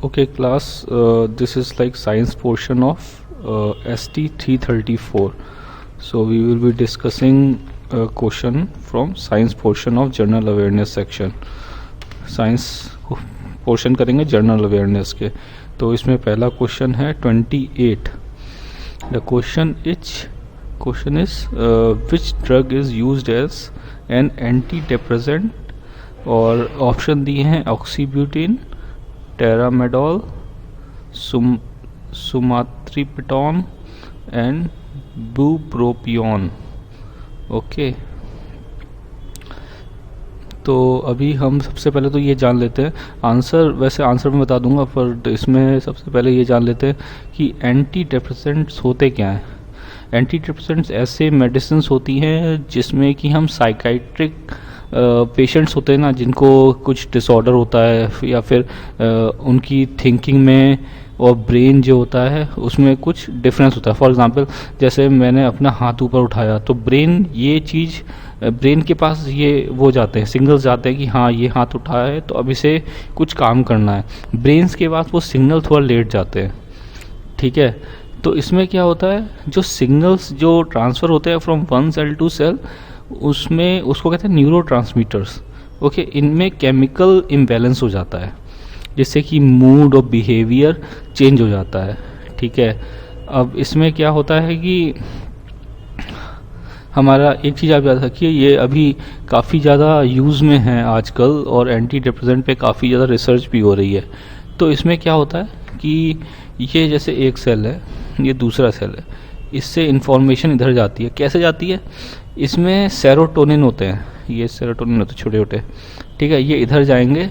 Okay class, this is like science portion of ST 334. So we will be discussing a question from science portion of general awareness section. Science portion करेंगे general awareness के. तो इसमें पहला question है 28. The question is which drug is used as an antidepressant, और option दिए हैं ऑक्सीब्यूटिन, टेरामेडोल, सुमात्रिप्टोन and बुप्रोपियोन. Okay, तो अभी हम सबसे पहले तो ये जान लेते हैं आंसर. वैसे आंसर मैं बता दूंगा, पर इसमें सबसे पहले ये जान लेते हैं कि एंटी डिप्रेसेंट्स होते क्या हैं. एंटी डिप्रेसेंट्स ऐसे मेडिसिन होती हैं जिसमें कि हम साइकाइट्रिक पेशेंट्स होते हैं ना, जिनको कुछ डिसऑर्डर होता है या फिर उनकी थिंकिंग में और ब्रेन जो होता है उसमें कुछ डिफरेंस होता है. फॉर एग्जांपल, जैसे मैंने अपना हाथ ऊपर उठाया तो ब्रेन ब्रेन के पास ये वो जाते हैं, सिग्नल्स जाते हैं कि हाँ ये हाथ उठाया है तो अब इसे कुछ काम करना है. ब्रेन्स के पास वो सिग्नल थोड़ा लेट जाते हैं. ठीक है, तो इसमें क्या होता है, जो सिग्नल्स जो ट्रांसफ़र होते हैं from one cell to cell, उसमें उसको कहते हैं न्यूरो ट्रांसमीटर्स. ओके, इनमें केमिकल इम्बैलेंस हो जाता है जिससे कि मूड और बिहेवियर चेंज हो जाता है. ठीक है, अब इसमें क्या होता है कि हमारा एक चीज़ आप याद रखिए, ये अभी काफ़ी ज़्यादा यूज़ में है आजकल और एंटी डिप्रेसेंट पे काफ़ी ज़्यादा रिसर्च भी हो रही है. तो इसमें क्या होता है कि ये जैसे एक सेल है, ये दूसरा सेल है, इससे इंफॉर्मेशन इधर जाती है. कैसे जाती है, इसमें सेरोटोनिन होते हैं, ये सेरोटोनिन होते हैं छोटे छोटे. ठीक है, ये इधर जाएंगे,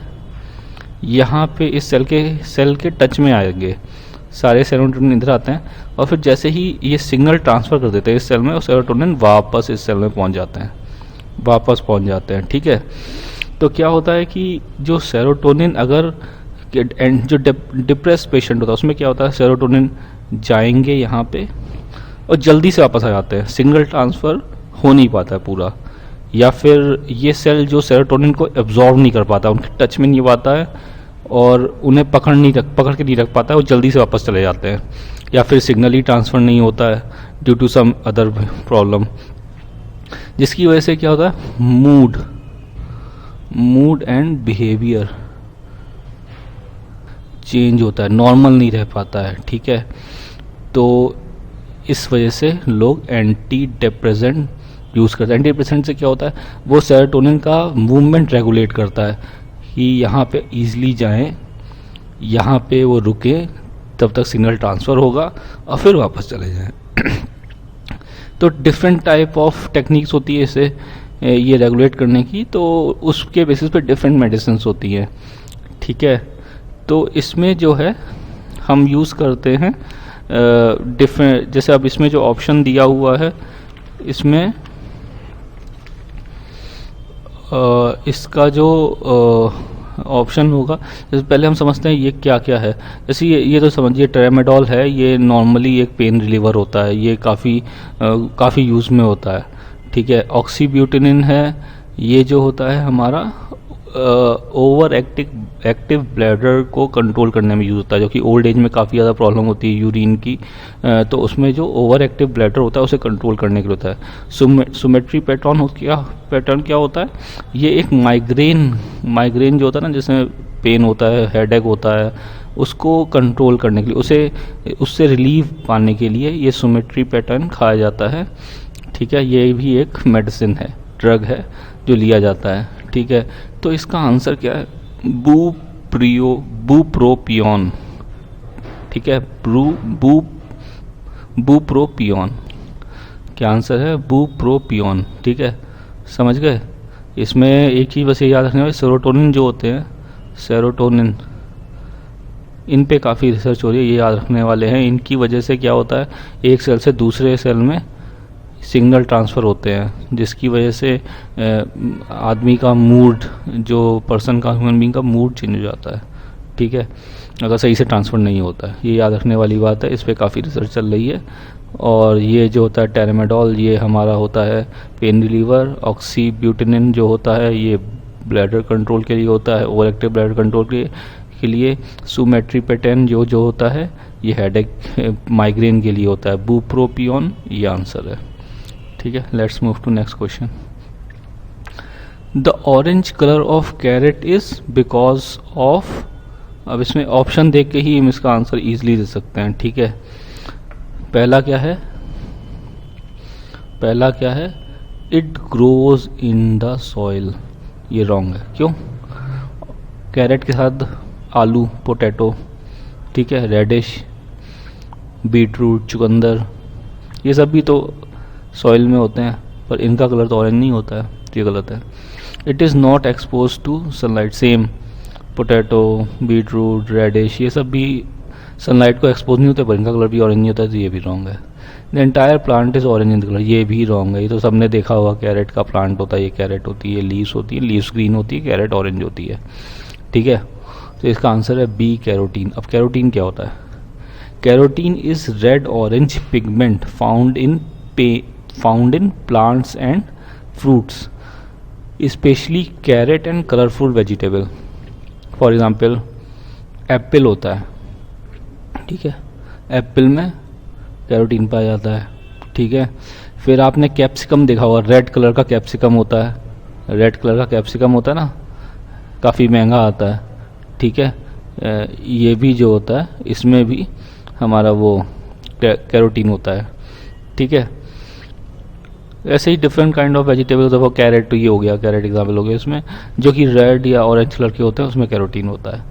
यहाँ पे इस सेल के टच में आएंगे, सारे सेरोटोनिन इधर आते हैं और फिर जैसे ही ये सिग्नल ट्रांसफ़र कर देते हैं इस सेल में, और सेरोटोनिन वापस इस सेल में पहुँच जाते हैं. ठीक है, तो क्या होता है कि जो सेरोटोनिन अगर जो डिप्रेस पेशेंट होता है उसमें क्या होता है, सेरोटोनिन जाएंगे यहाँ पे और जल्दी से वापस आ जाते हैं, सिग्नल ट्रांसफ़र हो नहीं पाता है पूरा, या फिर ये सेल जो सेरोटोनिन को एब्जॉर्ब नहीं कर पाता, उनके टच में नहीं पाता है और उन्हें पकड़ के नहीं रख पाता है, वो जल्दी से वापस चले जाते हैं, या फिर सिग्नल ही ट्रांसफ़र नहीं होता है due to some other problem, जिसकी वजह से क्या होता है, मूड एंड बिहेवियर चेंज होता है, नॉर्मल नहीं रह पाता है. ठीक है, तो इस वजह से लोग एंटी डिप्रेसेंट यूज़ करते हैं. एंटी डिप्रेसेंट से क्या होता है, वो सेरोटोनिन का मूवमेंट रेगुलेट करता है कि यहाँ पे ईजिली जाएं, यहाँ पे वो रुके, तब तक सिग्नल ट्रांसफ़र होगा और फिर वापस चले जाएं. तो डिफरेंट टाइप ऑफ टेक्निक्स होती है इसे ये रेगुलेट करने की, तो उसके बेसिस पे डिफरेंट मेडिसिन होती हैं. ठीक है, तो इसमें जो है हम यूज़ करते हैं डिफरेंट, जैसे अब इसमें जो ऑप्शन दिया हुआ है इसमें इसका जो ऑप्शन होगा, जैसे पहले हम समझते हैं ये क्या क्या है. जैसे ये तो समझिए ट्रेमेडोल है, ये नॉर्मली एक पेन रिलीवर होता है, ये काफ़ी यूज़ में होता है. ठीक है, ऑक्सीब्यूटिनिन है, ये जो होता है हमारा ओवर एक्टिव ब्लैडर को कंट्रोल करने में यूज़ होता है, जो कि ओल्ड एज में काफ़ी ज़्यादा प्रॉब्लम होती है यूरिन की, तो उसमें जो ओवर एक्टिव ब्लैडर होता है उसे कंट्रोल करने के लिए होता है. सुमेट्री पैटर्न क्या होता है, ये एक माइग्रेन जो होता है ना, जिसमें पेन होता है, हेडेक होता है, उसको कंट्रोल करने के लिए, उससे रिलीफ पाने के लिए ये सुमेट्री पैटर्न खाया जाता है. ठीक है, ये भी एक मेडिसिन है, ड्रग है जो लिया जाता है. ठीक है, तो इसका आंसर क्या है, बुप्रोपियोन. ठीक है, बुप्रोपियोन क्या आंसर है, बुप्रोपियोन. ठीक है, समझ गए. इसमें एक चीज़ बस ये याद रखने वाली, सेरोटोनिन जो होते हैं, सेरोटोनिन इन पे काफ़ी रिसर्च हो रही है, ये याद रखने वाले हैं. इनकी वजह से क्या होता है, एक सेल से दूसरे सेल में सिग्नल ट्रांसफ़र होते हैं, जिसकी वजह से आदमी का मूड, जो पर्सन का, ह्यूमन बीइंग का मूड चेंज हो जाता है. ठीक है, अगर सही से ट्रांसफ़र नहीं होता है, ये याद रखने वाली बात है. इस पर काफ़ी रिसर्च चल रही है. और ये जो होता है टेरामेडोल, ये हमारा होता है पेन रिलीवर. ऑक्सीब्यूटिनिन जो होता है ये ब्लैडर कंट्रोल के लिए होता है, ओवर एक्टिव ब्लैडर कंट्रोल के लिए, सुमेट्रिपेटेन जो होता है ये हेडेक माइग्रेन के लिए होता है, बुप्रोपियोन ये आंसर है। ठीक है, let's move to next question. The orange colour of carrot is because of, अब इसमें ऑप्शन देख के ही हम इसका आंसर इजीली दे सकते हैं। ठीक है, पहला क्या है, it grows in the soil, ये रॉन्ग है। क्यों? कैरेट के साथ आलू, पोटैटो, ठीक है, रेडिश, बीटरूट, चुकंदर, ये सब भी तो सॉइल में होते हैं, पर इनका कलर तो ऑरेंज नहीं होता है, ये गलत है। It is not expose to sunlight, same potato, beetroot, radish, ये सब भी सनलाइट को एक्सपोज नहीं होते, पर इनका कलर भी ऑरेंज नहीं होता है, तो ये भी रॉन्ग है। The entire plant is orange in colour, ये भी रॉन्ग है। ये तो सबने देखा होगा, कैरेट का प्लांट होता है, ये कैरेट होती है, लीव्स होती है, लीव्स ग्रीन होती है, कैरेट ऑरेंज होती है। ठीक है, तो इसका आंसर है बी, कैरोटीन। अब कैरोटीन क्या होता है? Carotene is red orange pigment found in plants and fruits, specially carrot and colourful vegetable. For example Apple होता है, ठीक है, एप्पल में कैरोटीन पाया जाता है। ठीक है, फिर आपने कैप्सिकम देखा होगा, रेड कलर का कैप्सिकम होता है, रेड कलर का कैप्सिकम होता है ना, काफ़ी महंगा आता है। ठीक है, ये भी जो होता है इसमें भी हमारा वो कैरोटीन होता है। ठीक है, ऐसे ही डिफरेंट काइंड ऑफ वेजिटेबल, देखो कैरेट, तो ये हो गया, कैरेट एग्जाम्पल हो गया, इसमें जो कि रेड या ऑरेंज कलर के होते हैं उसमें कैरोटीन होता है।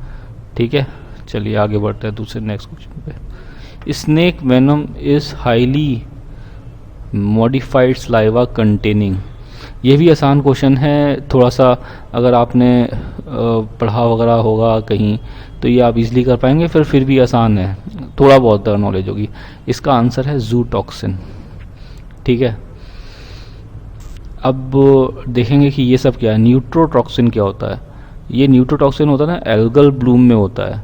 ठीक है, चलिए आगे बढ़ते हैं दूसरे नेक्स्ट क्वेश्चन पे। Snake venom is highly modified saliva containing, ये भी आसान क्वेश्चन है थोड़ा सा, अगर आपने पढ़ा वगैरह होगा कहीं तो ये आप इजीली कर पाएंगे, फिर भी आसान है, थोड़ा बहुत नॉलेज होगी। इसका आंसर है जूटॉक्सिन। ठीक है, अब देखेंगे कि ये सब क्या है। न्यूट्रोटॉक्सिन क्या होता है? ये न्यूट्रोटॉक्सिन होता है ना, एल्गल ब्लूम में होता है।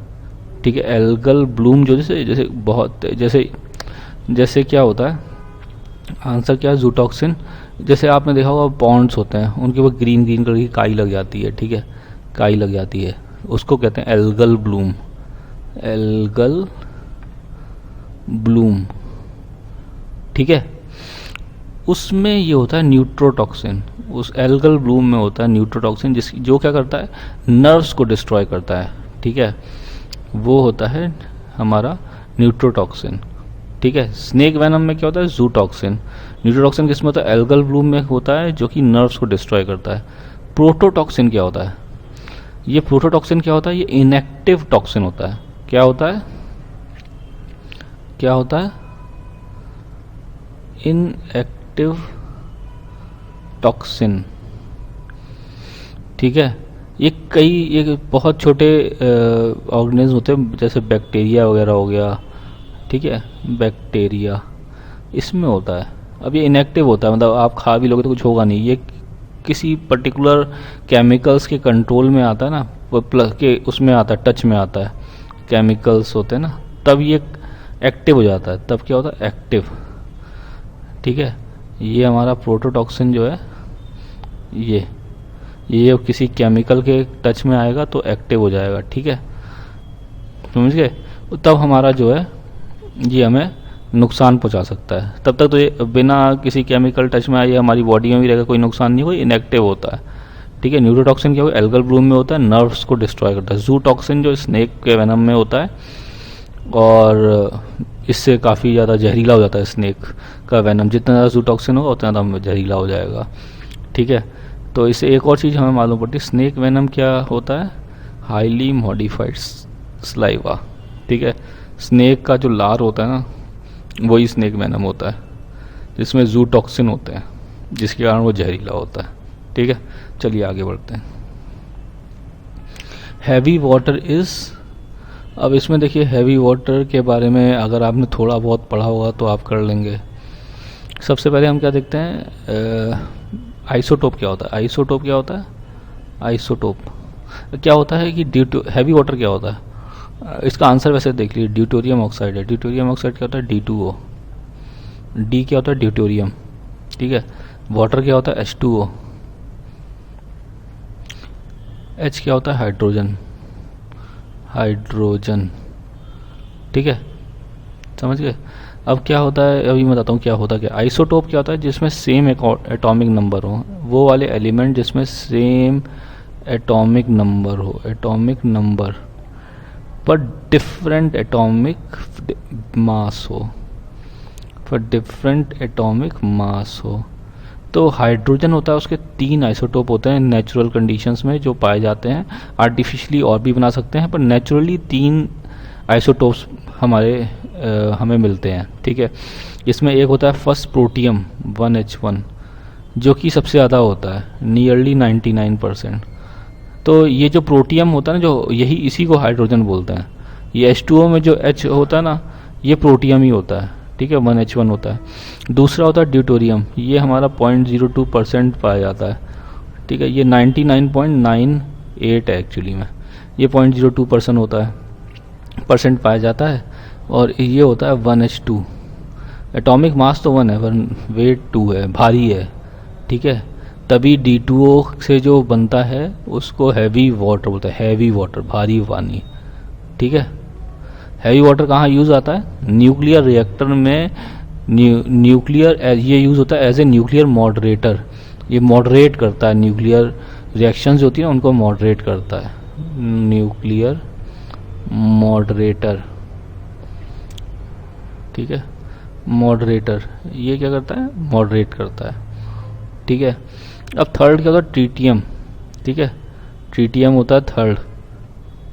ठीक है, एल्गल ब्लूम जो जैसे क्या होता है, आंसर क्या है? जूटॉक्सिन। जैसे आपने देखा होगा पॉन्ड्स होते हैं, उनके ऊपर ग्रीन ग्रीन कलर की काई लग जाती है। ठीक है, काई लग जाती है, उसको कहते हैं एल्गल ब्लूम, एल्गल ब्लूम। ठीक है, उसमें ये होता है न्यूट्रोटॉक्सिन, उस एल्गल ब्लूम में होता है न्यूट्रोटॉक्सिन, जो क्या करता है, नर्व्स को डिस्ट्रॉय करता है। ठीक है, वो होता है हमारा न्यूट्रोटॉक्सिन। ठीक है, स्नेक वेनम में क्या होता है? जूटॉक्सिन। न्यूट्रोटॉक्सिन किसमें होता है? एल्गल ब्लूम में होता है, जो कि नर्व्स को डिस्ट्रॉय करता है। प्रोटोटॉक्सिन क्या होता है? ये प्रोटोटॉक्सिन क्या होता है? ये इनएक्टिव टॉक्सिन होता है। क्या होता है? Inactive toxin. ठीक है, ये बहुत छोटे ऑर्गेनिज्म होते हैं, जैसे बैक्टीरिया वगैरह हो गया। ठीक है, बैक्टीरिया इसमें होता है। अब ये इनएक्टिव होता है, मतलब आप खा भी लोगे तो कुछ होगा नहीं, ये किसी पर्टिकुलर केमिकल्स के कंट्रोल में आता है ना, वो प्लस के उसमें आता है, टच में आता है, केमिकल्स होते हैं ना, तब ये एक्टिव हो जाता है। तब क्या होता है? एक्टिव। ठीक है, ये हमारा प्रोटोटॉक्सिन जो है, ये किसी केमिकल के टच में आएगा तो एक्टिव हो जाएगा। ठीक है, समझ गए? तब हमारा जो है ये हमें नुकसान पहुंचा सकता है। तब तक तो ये बिना किसी केमिकल टच में आए हमारी बॉडी में भी रहेगा, कोई नुकसान नहीं होगा, इनएक्टिव होता है। ठीक है, न्यूट्रोटॉक्सिन क्या होगा? एल्गल ब्लूम में होता है, नर्व्स को डिस्ट्रॉय करता है। जूटॉक्सिन जो स्नेक के वेनम में होता है, और इससे काफ़ी ज़्यादा जहरीला हो जाता है स्नेक का वेनम। जितना ज़्यादा जूटॉक्सिन होगा उतना ज़्यादा जहरीला हो जाएगा। ठीक है, तो इससे एक और चीज़ हमें मालूम पड़ती है, स्नेक वेनम क्या होता है? Highly modified saliva. ठीक है, स्नेक का जो लार होता है ना, वही स्नेक वेनम होता है, जिसमें जूटॉक्सिन होते हैं, जिसके कारण वो जहरीला होता है। ठीक है, चलिए आगे बढ़ते हैं। हैवी वाटर इज़, अब इसमें देखिए हैवी वाटर के बारे में अगर आपने थोड़ा बहुत पढ़ा होगा तो आप कर लेंगे। सबसे पहले हम क्या देखते हैं, आइसोटोप क्या होता है? आइसोटोप क्या होता है? आइसोटोप क्या होता है कि हैवी वाटर क्या होता है? इसका आंसर वैसे देख लीजिए, ड्यूटेरियम ऑक्साइड है। ड्यूटेरियम ऑक्साइड क्या होता है? D2O। डी क्या होता है? ड्यूटेरियम। ठीक है, वाटर क्या होता है? H2O। H क्या होता है? हाइड्रोजन। हाइड्रोजन, ठीक है, समझ गए। अब क्या होता है, अभी मैं बताता हूँ क्या होता है। क्या आइसोटोप क्या होता है, जिसमें सेम एटॉमिक नंबर हो, वो वाले एलिमेंट जिसमें सेम एटॉमिक नंबर हो, एटॉमिक नंबर पर डिफरेंट एटॉमिक मास हो, पर डिफरेंट एटॉमिक मास हो। तो हाइड्रोजन होता है, उसके 3 आइसोटोप होते हैं नेचुरल कंडीशंस में जो पाए जाते हैं, आर्टिफिशियली और भी बना सकते हैं, पर नेचुरली 3 आइसोटोप्स हमें मिलते हैं, ठीक है। इसमें एक होता है फर्स्ट प्रोटियम 1H1, जो कि सबसे ज़्यादा होता है, नियरली 99%। तो ये जो प्रोटियम होता है ना, जो यही इसी को हाइड्रोजन बोलते हैं। ये H2O में जो H होता है ना, ये प्रोटियम ही होता है, ठीक है, 1H1 होता है। दूसरा होता है ड्यूटोरियम, ये हमारा 0.02% पाया जाता है, ठीक है। ये 99.98 है एक्चुअली में, ये 0.02% होता है, परसेंट पाया जाता है। और ये होता है 1H2, एटॉमिक मास तो 1 है पर वेट 2 है, भारी है, ठीक है। तभी D2O से जो बनता है उसको हैवी वाटर बोलते हैं, हैवी वाटर, भारी पानी, ठीक है। हैवी वाटर कहाँ यूज़ आता है, न्यूक्लियर रिएक्टर में। न्यूक्लियर ये यूज़ होता है एज ए न्यूक्लियर मॉडरेटर, ये मॉडरेट करता है, न्यूक्लियर रिएक्शंस जो होती हैं उनको मॉडरेट करता है, न्यूक्लियर मॉडरेटर, ठीक है, मॉडरेटर। ये क्या करता है, मॉडरेट करता है, ठीक है। अब थर्ड क्या होता है, ट्रीटियम, ठीक है, ट्रीटियम होता है थर्ड,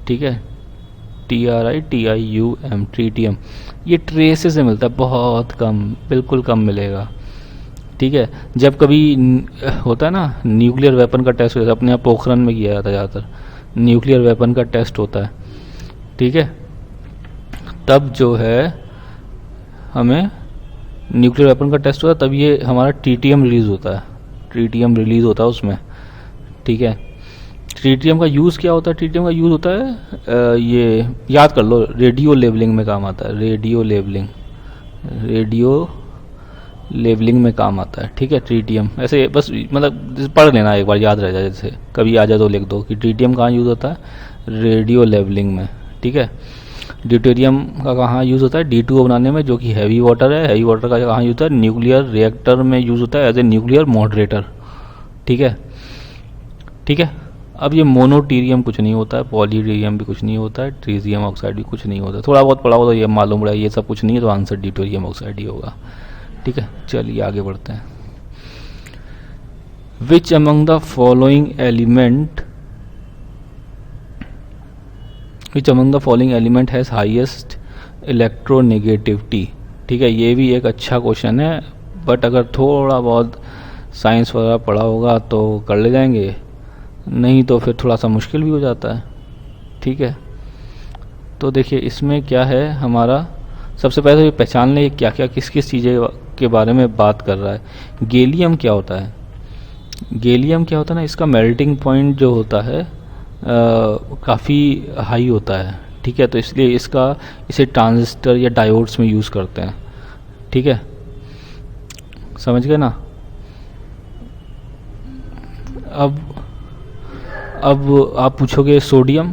ठीक है, TRITIUM, ट्रीटियम। ये ट्रेसेस से मिलता है, बहुत कम, बिल्कुल कम मिलेगा, ठीक है। जब कभी होता है ना न्यूक्लियर वेपन का टेस्ट, होता है अपने यहाँ पोखरण में किया जाता है ज़्यादातर, न्यूक्लियर वेपन का टेस्ट होता है, ठीक है। तब जो है हमें न्यूक्लियर वेपन का टेस्ट होता है, तब ये हमारा ट्रीटियम रिलीज़ होता है, ट्रीटियम रिलीज़ होता है उसमें, ठीक है। ट्रीटियम का यूज़ क्या होता है, ट्रीटियम का यूज़ होता है ये याद कर लो, रेडियो लेवलिंग में काम आता है, रेडियो लेवलिंग में काम आता है, ठीक है। ट्रीटियम ऐसे बस मतलब पढ़ लेना, एक बार याद रह जाए, जैसे कभी आ जाए तो लिख दो कि ट्रीटियम कहाँ यूज़ होता है, रेडियो लेवलिंग में, ठीक है। ड्यूटेरियम का कहाँ यूज़ होता है, D2O बनाने में, जो कि हैवी वाटर है। हैवी वाटर का कहाँ यूज़ होता है, न्यूक्लियर रिएक्टर में यूज़ होता है एज ए न्यूक्लियर मॉडरेटर, ठीक है, ठीक है। अब ये मोनोटीरियम कुछ नहीं होता है, पॉलीटीरियम भी कुछ नहीं होता है, ट्रीजियम ऑक्साइड भी कुछ नहीं होता है। थोड़ा बहुत पढ़ा हो तो ये मालूम पड़ा, ये सब कुछ नहीं है, तो आंसर ड्यूटेरियम ऑक्साइड ही होगा, ठीक है। चलिए आगे बढ़ते हैं। Which among the following element has highest electronegativity, ठीक है। ये भी एक अच्छा क्वेश्चन है, बट अगर थोड़ा बहुत साइंस वगैरह पढ़ा होगा तो कर ले जाएंगे, नहीं तो फिर थोड़ा सा मुश्किल भी हो जाता है, ठीक है। तो देखिए इसमें क्या है हमारा, सबसे पहले तो ये पहचान लें क्या क्या किस किस चीज़ें के बारे में बात कर रहा है। गैलियम क्या होता है, गैलियम क्या होता है ना, इसका मेल्टिंग पॉइंट जो होता है काफ़ी हाई होता है, ठीक है। तो इसलिए इसे ट्रांजिस्टर या डायोड्स में यूज़ करते हैं, ठीक है, समझ गए ना। अब आप पूछोगे सोडियम,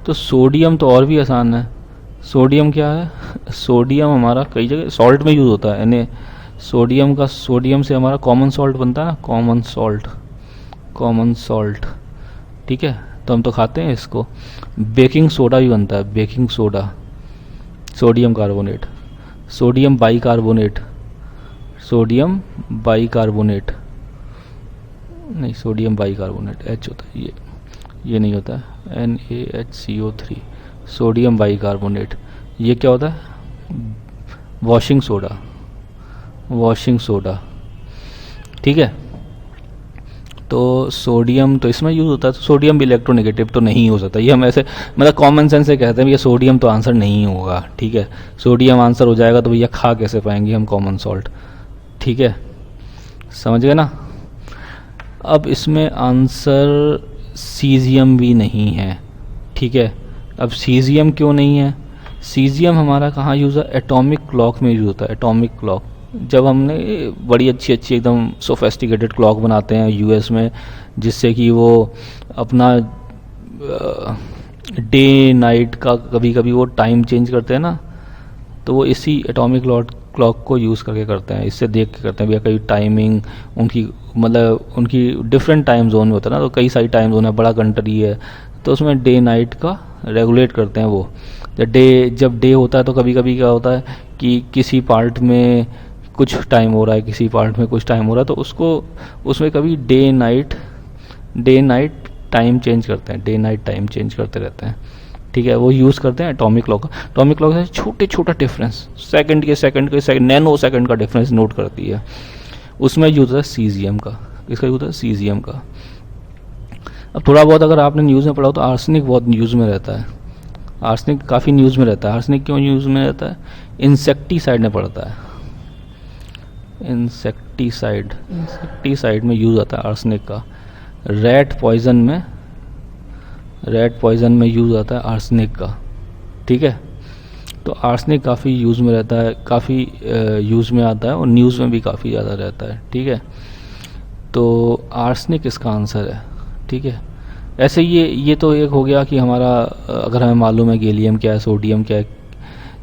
तो सोडियम तो और भी आसान है। सोडियम क्या है, सोडियम हमारा कई जगह सॉल्ट में यूज़ होता है, यानी सोडियम से हमारा कॉमन सॉल्ट बनता है ना, कॉमन सॉल्ट, ठीक है। तो हम तो खाते हैं इसको। बेकिंग सोडा भी बनता है, बेकिंग सोडा, सोडियम बाइकार्बोनेट, नहीं सोडियम बाइकार्बोनेट H होता है, ये नहीं होता है, NaHCO3, सोडियम बाइकार्बोनेट। ये क्या होता है, वॉशिंग सोडा, ठीक है। तो सोडियम तो इसमें यूज़ होता है, तो सोडियम भी इलेक्ट्रोनेगेटिव तो नहीं हो सकता। ये हम ऐसे मतलब कॉमन सेंस से कहते हैं ये सोडियम तो आंसर नहीं होगा, ठीक है। सोडियम आंसर हो जाएगा तो भैया खा कैसे पाएंगे हम कॉमन सॉल्ट, ठीक है, समझ गए ना। अब इसमें आंसर सीजियम भी नहीं है, ठीक है। अब सीजियम क्यों नहीं है, सीजियम हमारा कहाँ यूज़ है, एटॉमिक क्लॉक में यूज़ होता है, एटॉमिक क्लॉक। जब हमने बड़ी अच्छी एकदम सोफेस्टिकेटेड क्लॉक बनाते हैं यूएस में, जिससे कि वो अपना डे नाइट का कभी कभी वो टाइम चेंज करते हैं ना, तो वो इसी एटॉमिक क्लॉक को यूज़ करके करते हैं, इससे देख के करते हैं भैया कई टाइमिंग उनकी, मतलब उनकी डिफरेंट टाइम जोन में होता है ना, तो कई सारी टाइम जोन है, बड़ा कंट्री है, तो उसमें डे नाइट का रेगुलेट करते हैं वो। जब डे होता है तो कभी कभी क्या होता है कि किसी पार्ट में कुछ टाइम हो रहा है, किसी पार्ट में कुछ टाइम हो रहा है, तो उसको उसमें कभी डे नाइट टाइम चेंज करते हैं, डे नाइट टाइम चेंज करते रहते हैं, ठीक है। वो यूज़ करते हैं एटॉमिक क्लॉक का। एटॉमिक क्लॉक से छोटे छोटा डिफरेंस, सेकंड नैनो सेकंड का डिफरेंस नोट करती है। उसमें यूज़ होता है सीजियम का। इसका यूज़ होता है सीजियम का। अब थोड़ा बहुत अगर आपने न्यूज़ में पढ़ा हो तो आर्सेनिक बहुत न्यूज़ में रहता है, आर्सेनिक काफ़ी न्यूज़ में रहता है। आर्सेनिक क्यों न्यूज़ में रहता है? इंसेक्टिसाइड में पड़ता है, इंसेक्टिसाइड में यूज़ आता है आर्सेनिक का। रैट पॉइजन में यूज़ आता है आर्सेनिक का, ठीक है। तो आर्सेनिक काफ़ी यूज़ में रहता है, काफ़ी यूज़ में आता है और न्यूज़ में भी काफ़ी ज़्यादा रहता है, ठीक है। तो आर्सेनिक इसका आंसर है, ठीक है। ऐसे ये तो एक हो गया कि हमारा अगर हमें मालूम है गैलियम क्या है, सोडियम क्या है,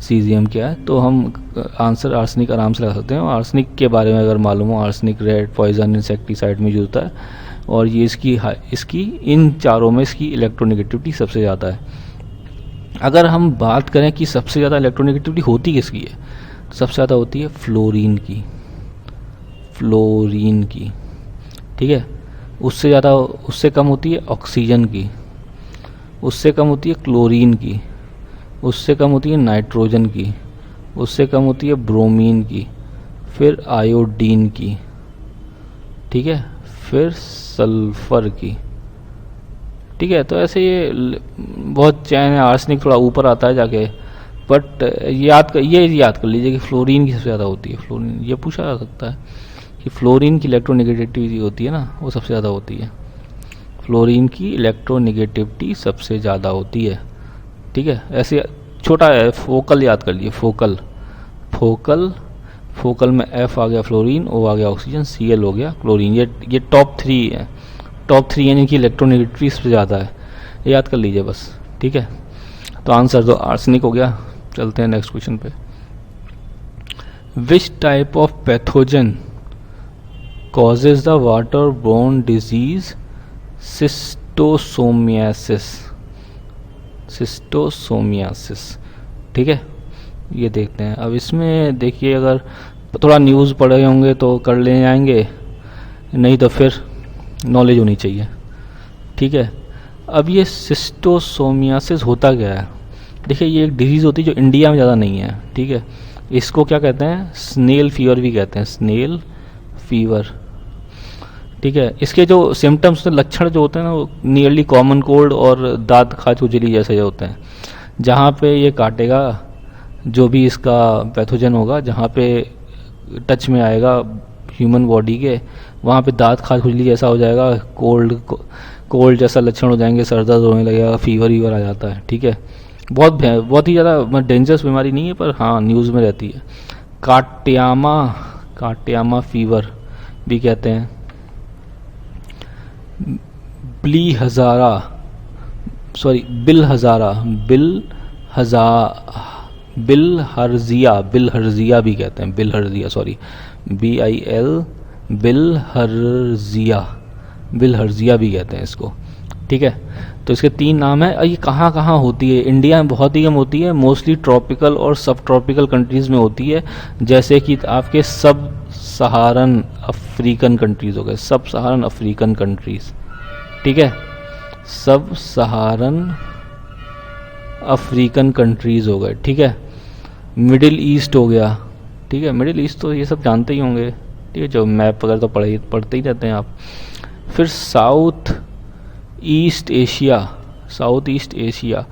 सीजियम क्या है, तो हम आंसर आर्सेनिक आराम से लगा सकते हैं। और आर्सेनिक के बारे में अगर मालूम हो, आर्सेनिक रैट पॉइजन इंसेक्टिसाइड में यूज होता है, और ये इसकी इन चारों में इसकी इलेक्ट्रोनेगेटिविटी सबसे ज़्यादा है। अगर हम बात करें कि सबसे ज़्यादा इलेक्ट्रोनेगेटिविटी होती किसकी है, सबसे ज़्यादा होती है फ्लोरीन की, ठीक है। उससे कम होती है ऑक्सीजन की, उससे कम होती है क्लोरीन की, उससे कम होती है नाइट्रोजन की, उससे कम होती है ब्रोमीन की, फिर आयोडीन की, ठीक है, फिर सल्फर की, ठीक है। तो ऐसे ये बहुत चैन है। आर्सेनिक थोड़ा ऊपर आता है जाके, बट ये याद कर लीजिए कि फ्लोरीन की सबसे ज़्यादा होती है। फ्लोरीन ये पूछा जा सकता है कि फ्लोरीन की इलेक्ट्रोनेगेटिविटी होती है ना, वो सबसे ज़्यादा होती है। फ्लोरीन की इलेक्ट्रोनेगेटिविटी सबसे ज़्यादा होती है, ठीक है। ऐसे छोटा है, फोकल याद कर लिए, फोकल में F आ गया फ्लोरीन, O आ गया ऑक्सीजन, Cl हो गया क्लोरीन। ये टॉप थ्री है, यानी कि इलेक्ट्रोनेगेटिविटी सबसे ज़्यादा है, ये याद कर लीजिए बस, ठीक है। तो आंसर तो आर्सेनिक हो गया। चलते हैं नेक्स्ट क्वेश्चन पे। Which type of pathogen causes the water borne disease schistosomiasis, ठीक है। ये देखते हैं। अब इसमें देखिए, अगर थोड़ा न्यूज़ पढ़े होंगे तो कर ले जाएंगे, नहीं तो फिर नॉलेज होनी चाहिए, ठीक है। अब ये सिस्टोसोमियासिस होता क्या है? देखिए, ये एक डिजीज़ होती है जो इंडिया में ज़्यादा नहीं है, ठीक है। इसको क्या कहते हैं? स्नेल फीवर भी कहते हैं, स्नेल फीवर, ठीक है। इसके जो सिम्टम्स, लक्षण जो होते हैं ना, वो नियरली कॉमन कोल्ड और दांत खाज खुजली जैसे होते हैं। जहाँ पे ये काटेगा, जो भी इसका पैथोजन होगा, जहाँ पे टच में आएगा ह्यूमन बॉडी के, वहाँ पे दांत खाज खुजली जैसा हो जाएगा, कोल्ड जैसा लक्षण हो जाएंगे, सर दर्द होने लगेगा, फीवर आ जाता है, ठीक है। बहुत ही ज़्यादा डेंजरस बीमारी नहीं है, पर हाँ न्यूज़ में रहती है। काटियामा फीवर भी कहते हैं। बिलहर्जिया भी कहते हैं, बिलहर्जिया भी कहते हैं इसको, ठीक है। तो इसके 3 नाम है। और ये कहाँ कहाँ होती है? इंडिया में बहुत ही कम होती है, मोस्टली ट्रॉपिकल और सब ट्रॉपिकल कंट्रीज़ में होती है, जैसे कि आपके सब सहारन अफ्रीकन कंट्रीज़ हो गए, सब सहारन अफ्रीकन कंट्रीज़, ठीक है। सब सहारन अफ्रीकन कंट्रीज़ हो गए, ठीक है। मिडिल ईस्ट हो गया, ठीक है। मिडिल ईस्ट तो ये सब जानते ही होंगे, ठीक है, जो मैप वगैरह तो पढ़ते ही रहते हैं आप। फिर साउथ ईस्ट एशिया,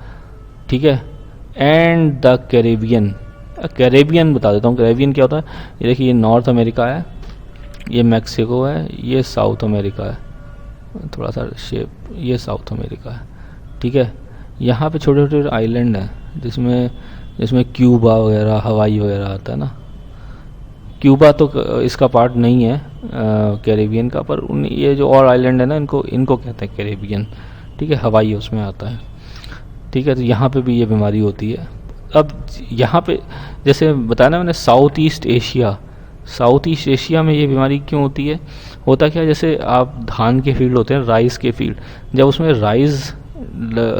ठीक है। एंड द कैरेबियन बता देता हूँ। कैरेबियन क्या होता है? ये देखिए, ये नॉर्थ अमेरिका है, ये मैक्सिको है, ये साउथ अमेरिका है, थोड़ा सा शेप, ये साउथ अमेरिका है, ठीक है। यहाँ पे छोटे छोटे आइलैंड हैं, जिसमें क्यूबा वगैरह, हवाई वगैरह आता है ना। क्यूबा तो इसका पार्ट नहीं है कैरेबियन का, पर ये जो और आइलैंड है ना, इनको कहते हैं कैरेबियन, ठीक है। हवाई उसमें आता है। ठीक है, तो यहाँ पे भी ये बीमारी होती है। अब यहाँ पे जैसे बताया ना मैंने, साउथ ईस्ट एशिया में ये बीमारी क्यों होती है? होता क्या है, जैसे आप धान के फील्ड होते हैं, राइस के फील्ड, जब उसमें राइस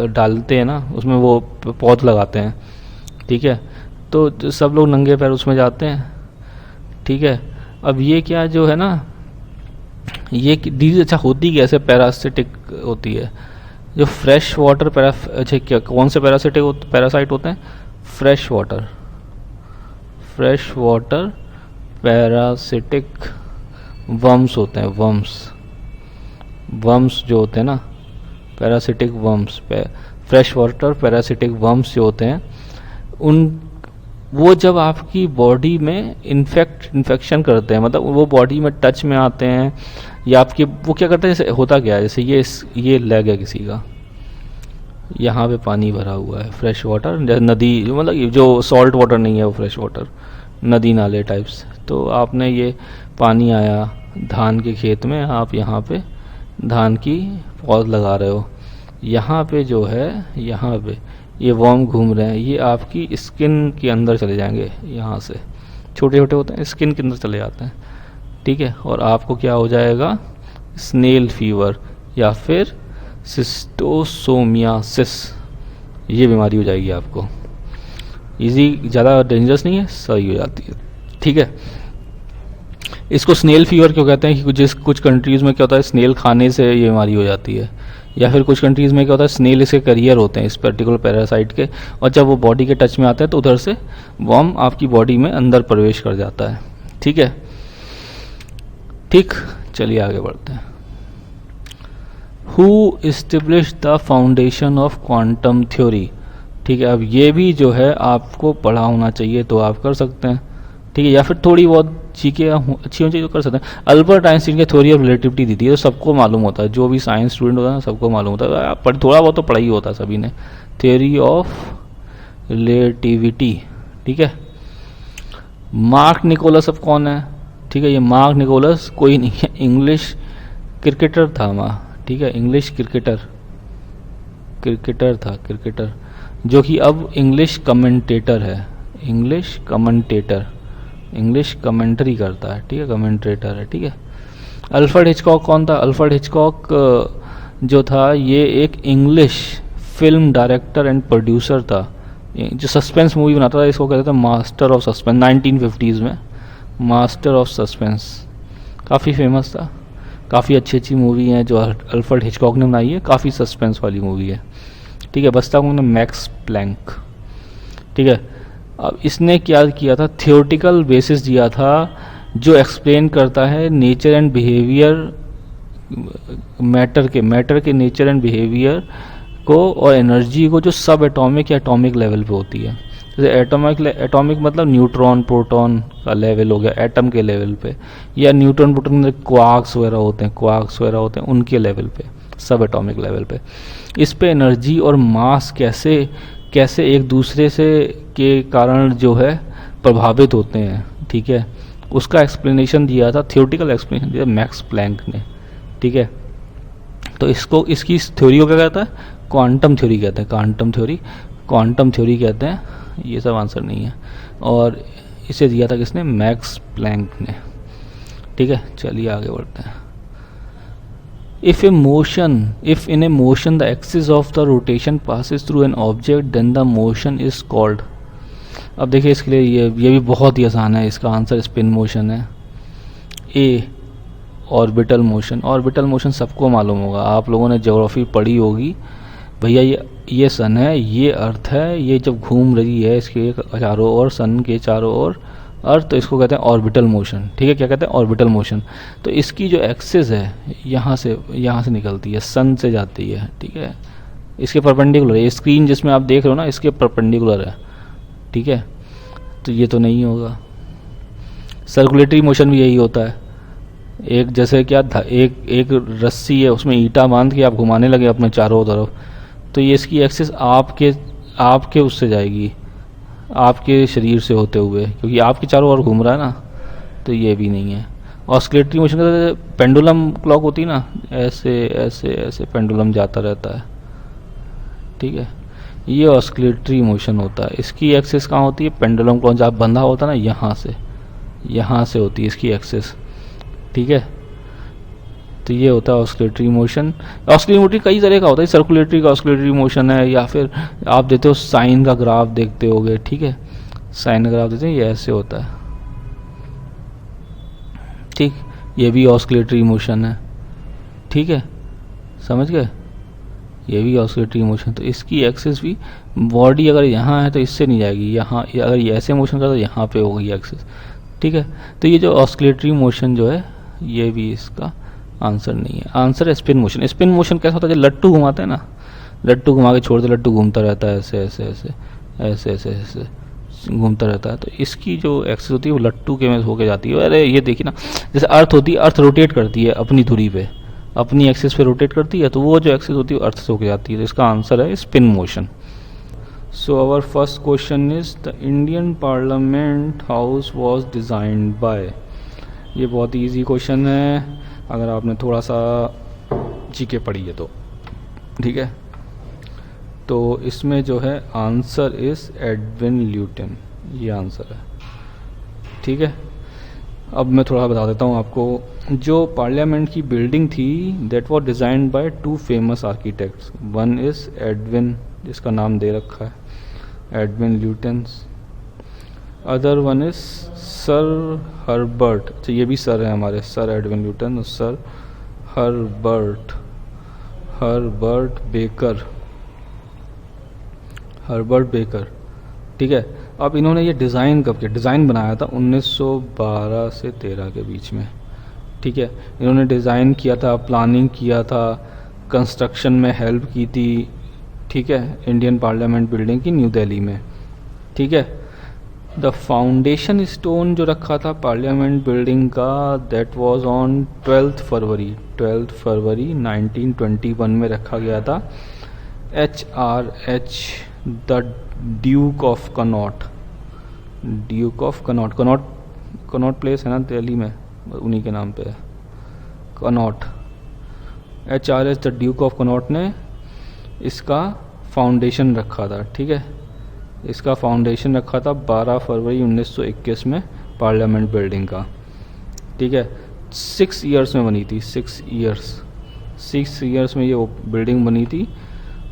डालते हैं ना, उसमें वो पौध लगाते हैं, ठीक है, तो सब लोग नंगे पैर उसमें जाते हैं, ठीक है। अब ये क्या जो है ना, ये डिजीज अच्छा होती कैसे? पैरासिटिक होती है। जो फ्रेश वाटर अच्छा क्या, कौन से पैरासाइट होते हैं? फ्रेश वाटर पैरासिटिक वर्म्स होते हैं। वर्म्स जो होते हैं ना, parasitic worms, fresh water parasitic worms जो होते हैं, उन वो जब आपकी बॉडी में इन्फेक्शन करते हैं, मतलब वो बॉडी में टच में आते हैं, या आपकी वो क्या करते हैं, जैसे होता क्या है, जैसे ये लेग है किसी का, यहाँ पे पानी भरा हुआ है, फ्रेश वाटर, नदी, मतलब जो सॉल्ट वाटर नहीं है, वो फ्रेश वाटर, नदी नाले टाइप्स। तो आपने ये पानी आया धान के खेत में, आप यहाँ पे धान की पौध लगा रहे हो, यहाँ पे जो है, यहाँ पे ये वर्म घूम रहे हैं, ये आपकी स्किन के अंदर चले जाएंगे, यहाँ से छोटे छोटे होते हैं, स्किन के अंदर चले जाते हैं, ठीक है। और आपको क्या हो जाएगा? स्नेल फीवर या फिर सिस्टोसोमियासिस, ये बीमारी हो जाएगी आपको। ज़्यादा डेंजरस नहीं है, सही हो जाती है, ठीक है। इसको स्नेल फीवर क्यों कहते हैं? कि कुछ कंट्रीज़ में क्या होता है, स्नेल खाने से ये बीमारी हो जाती है, या फिर कुछ कंट्रीज़ में क्या होता है, स्नेल इसके करियर होते हैं, इस पर्टिकुलर पैरासाइट के, और जब वो बॉडी के टच में आता है तो उधर से वर्म आपकी बॉडी में अंदर प्रवेश कर जाता है, ठीक है। ठीक, चलिए आगे बढ़ते हैं। Who establish the foundation of quantum theory? ठीक है, अब ये भी जो है आपको पढ़ा होना चाहिए, तो आप कर सकते हैं, ठीक है, या फिर थोड़ी बहुत चीज़ें अच्छी होनी चाहिए तो कर सकते हैं। अल्बर्ट आइंस्टीन के थ्योरी ऑफ रिलेटिविटी दी थी, तो सबको मालूम होता है, जो भी साइंस स्टूडेंट होता है ना, सबको मालूम होता है, आप थोड़ा बहुत तो पढ़ा ही होता है सभी ने, थ्योरी ऑफ रिलेटिविटी, ठीक है। मार्क निकोलस अब कौन है? ठीक है, ये मार्क निकोलस कोई नहीं है, इंग्लिश क्रिकेटर था, ठीक है, इंग्लिश क्रिकेटर था, जो कि अब इंग्लिश कमेंटेटर है, इंग्लिश कमेंट्री करता है, ठीक है, कमेंट्रेटर है, ठीक है। अल्फ्रेड हिचकॉक कौन था? अल्फ्रेड हिचकॉक जो था, ये एक English film director and producer था, जो सस्पेंस मूवी बनाता था, इसको कहते थे मास्टर ऑफ सस्पेंस, 1950s में मास्टर ऑफ सस्पेंस, काफ़ी फेमस था, काफ़ी अच्छी मूवी है जो अल्फ्रेड हिचकॉक ने बनाई है, काफ़ी सस्पेंस वाली मूवी है, ठीक है। बस्ता उन्होंने मैक्स प्लैंक, ठीक है। अब इसने क्या किया था, थियोरेटिकल बेसिस दिया था, जो एक्सप्लेन करता है नेचर एंड बिहेवियर, मैटर के नेचर एंड बिहेवियर को और एनर्जी को, जो सब एटॉमिक या एटॉमिक लेवल पे होती है। जैसे एटॉमिक मतलब न्यूट्रॉन प्रोटॉन का लेवल हो गया, एटम के लेवल पे, या न्यूट्रॉन प्रोटॉन क्वार्क्स वगैरह होते हैं, उनके लेवल पे, सब एटॉमिक लेवल पे। इस पे एनर्जी और मास कैसे एक दूसरे से के कारण जो है प्रभावित होते हैं, ठीक है, उसका एक्सप्लेनेशन दिया था, थियोरेटिकल एक्सप्लेनेशन दिया मैक्स प्लैंक ने, ठीक है। तो इसकी थ्योरी को क्या कहता है? क्वांटम थ्योरी कहते हैं, ये सब आंसर नहीं है, और इसे दिया था किसने? मैक्स प्लैंक ने, ठीक है। चलिए आगे बढ़ते हैं। If in a motion the axis of the rotation passes through an object, then the motion is called. अब देखिए इसके लिए ये भी बहुत ही आसान है, इसका आंसर स्पिन मोशन है। ए ऑर्बिटल मोशन सबको मालूम होगा, आप लोगों ने ज्योग्राफी पढ़ी होगी भैया। ये सन है, ये अर्थ है, ये जब घूम रही है इसके चारों ओर, सन के चारों ओर अर्थ, तो इसको कहते हैं ऑर्बिटल मोशन, ठीक है। क्या कहते हैं? Orbital motion. तो इसकी जो एक्सिस है यहाँ से निकलती है, सन से जाती है, ठीक है, इसके परपेंडिकुलर है। ये स्क्रीन जिसमें आप देख रहे हो ना, इसके परपेंडिकुलर है, ठीक है। तो ये तो नहीं होगा। सर्कुलेटरी मोशन भी यही होता है, एक जैसे क्या एक रस्सी है, उसमें ईंटा बांध के आप घुमाने लगे अपने चारों तरफ, तो ये इसकी एक्सिस आपके उससे जाएगी, आपके शरीर से होते हुए, क्योंकि आपके चारों ओर घूम रहा है ना, तो ये भी नहीं है। ऑस्किलेटरी मोशन का पेंडुलम क्लॉक होती है ना, ऐसे ऐसे ऐसे पेंडुलम जाता रहता है, ठीक है। ये ऑस्किलेटरी मोशन होता है। इसकी एक्सिस कहाँ होती है, पेंडुलम को जहाँ बंधा होता है ना, यहाँ से होती है इसकी एक्सिस, ठीक है। तो ये होता है ऑस्किलेटरी मोशन। ऑस्किलेटरी मोशन कई तरह का होता है, सर्कुलेटरी का ऑस्किलेटरी मोशन है, या फिर आप देते हो साइन का ग्राफ देखते होगे, ठीक है, साइन का ग्राफ देते हैं, ये ऐसे होता है, ठीक। ये भी ऑस्किलेटरी मोशन है, ठीक है, समझ गए, ये भी ऑस्किलेटरी मोशन। तो इसकी एक्सिस भी, बॉडी अगर यहाँ है तो इससे नहीं जाएगी, यहाँ अगर ये ऐसे मोशन करता तो यहाँ पे होगी एक्सिस, ठीक है। तो ये जो ऑस्किलेटरी मोशन जो है, ये भी इसका आंसर नहीं है। आंसर है स्पिन मोशन। स्पिन मोशन कैसा होता है, जो लट्टू घुमाते हैं ना, लट्टू घुमा के छोड़ते, लट्टू घूमता रहता है ऐसे ऐसे ऐसे ऐसे ऐसे ऐसे घूमता रहता है। तो इसकी जो एक्सिस होती है वो लट्टू के में होके जाती है। अरे ये देखिए ना, जैसे अर्थ होती है, अर्थ रोटेट करती है अपनी दूरी पे, अपनी एक्सिस पे रोटेट करती है, तो वो जो एक्सिस होती है वो अर्थ से होके जाती है। तो इसका आंसर है spin motion. So our first question is the Indian parliament house was designed by. ये बहुत ही ईजी क्वेश्चन है अगर आपने थोड़ा सा जीके पढ़ी है तो, ठीक है। तो इसमें जो है आंसर इज एडविन ल्यूटन, ये आंसर है, ठीक है। अब मैं थोड़ा बता देता हूँ आपको। जो पार्लियामेंट की बिल्डिंग थी, that was designed by two famous architects. One is Edwin, जिसका नाम दे रखा है Edwin Lutyens. Other one is sir Herbert, अच्छा ये भी सर है हमारे, सर एडविन ल्यूटन और सर हर्बर्ट बेकर, ठीक है। अब इन्होंने ये डिज़ाइन कब किया, डिज़ाइन बनाया था 1912 से 13 के बीच में, ठीक है। इन्होंने डिज़ाइन किया था, प्लानिंग किया था, कंस्ट्रक्शन में हेल्प की थी, ठीक है, इंडियन पार्लियामेंट बिल्डिंग की न्यू दिल्ली में, ठीक है। द फाउंडेशन स्टोन जो रखा था पार्लियामेंट बिल्डिंग का, दैट वाज ऑन 12 फरवरी 1921 में रखा गया था। HRH the Duke of Connaught, Connaught place है ना दिल्ली में, उन्हीं के नाम पे है Connaught. HRH the Duke of Connaught ने इसका फाउंडेशन रखा था, ठीक है। इसका फाउंडेशन रखा था 12 फरवरी 1921 में पार्लियामेंट बिल्डिंग का, ठीक है। 6 ईयर्स में बनी थी, 6 ईयर्स में ये बिल्डिंग बनी थी।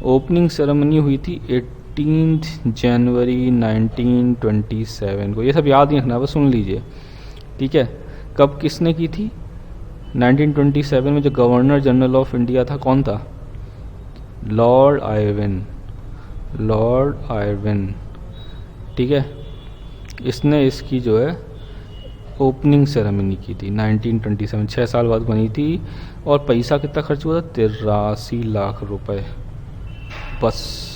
ओपनिंग सेरेमनी हुई थी 18 जनवरी 1927 को। ये सब याद नहीं रखना, बस सुन लीजिए, ठीक है। कब किसने की थी, 1927 में जो गवर्नर जनरल ऑफ इंडिया था, कौन था, लॉर्ड आयरविन, ठीक है। इसने इसकी जो है ओपनिंग सेरेमनी की थी 1927, 6 साल बाद बनी थी। और पैसा कितना खर्च हुआ था, 83 लाख रुपए बस,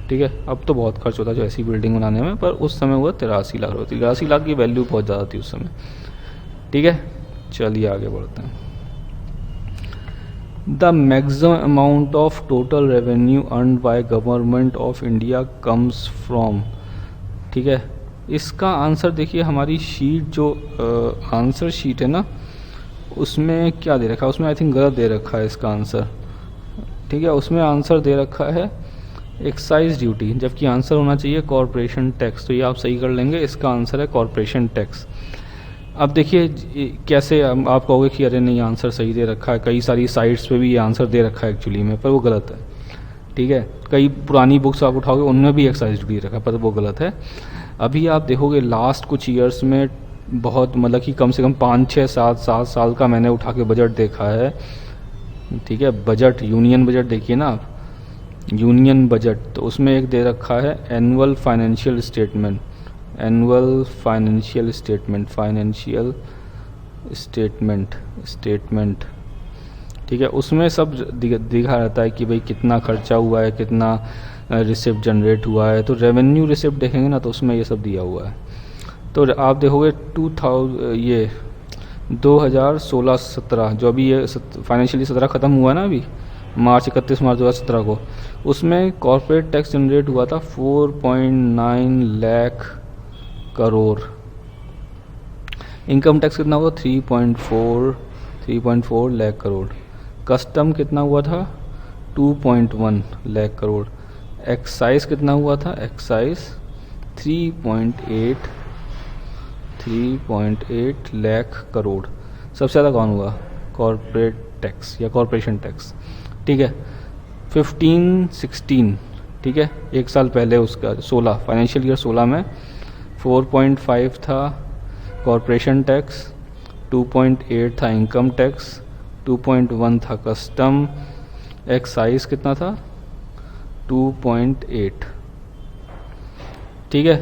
ठीक है। अब तो बहुत खर्च होता है जो ऐसी बिल्डिंग बनाने में, पर उस समय हुआ 83 लाख रुपये। 83 लाख की वैल्यू बहुत ज़्यादा थी उस समय, ठीक है। चलिए आगे बढ़ते हैं। The maximum amount of total revenue earn by government of India comes from, ठीक है। इसका आंसर देखिए, हमारी शीट जो आंसर शीट है ना, उसमें क्या दे रखा है, उसमें आई थिंक गलत दे रखा है इसका आंसर, ठीक है। उसमें आंसर दे रखा है एक्साइज ड्यूटी, जबकि आंसर होना चाहिए कॉरपोरेशन टैक्स। तो ये आप सही कर लेंगे, इसका आंसर है कॉरपोरेशन टैक्स। अब देखिए कैसे आप कहोगे कि अरे नहीं आंसर सही दे रखा है, कई सारी साइट्स पे भी ये आंसर दे रखा है एक्चुअली में, पर वो गलत है, ठीक है। कई पुरानी बुक्स आप उठाओगे उनमें भी एक्साइज ड्यूटी रखा है, पर वो गलत है। अभी आप देखोगे लास्ट कुछ ईयर्स में बहुत, मतलब कि कम से कम 5, 6, 7 साल का मैंने उठा के बजट देखा है, ठीक है। बजट, यूनियन बजट देखिए ना आप, यूनियन बजट, तो उसमें एक दे रखा है एनुअल फाइनेंशियल स्टेटमेंट, ठीक है। उसमें सब दिखा रहता है कि भाई कितना खर्चा हुआ है, कितना रिसिप्ट जनरेट हुआ है। तो रेवेन्यू रिसिप्ट देखेंगे ना, तो उसमें ये सब दिया हुआ है। तो आप देखोगे 2016-17 जो अभी ये फाइनेंशियली 17 ख़त्म हुआ ना, अभी 31 मार्च 2017 को, उसमें कॉर्पोरेट टैक्स जनरेट हुआ था 4.9 लाख करोड़। इनकम टैक्स कितना हुआ, 3.4 लाख करोड़। कस्टम कितना हुआ था, 2.1 लाख करोड़। एक्साइज कितना हुआ था, एक्साइज 3.8 लाख करोड़। सबसे ज़्यादा कौन हुआ, कॉरपोरेट टैक्स या कॉरपोरेशन टैक्स, ठीक है। 15-16, ठीक है, एक साल पहले उसका 16 फाइनेंशियल ईयर 16 में 4.5 था कॉरपोरेशन टैक्स, 2.8 था इनकम टैक्स, 2.1 था कस्टम, एक्साइज कितना था 2.8, ठीक है।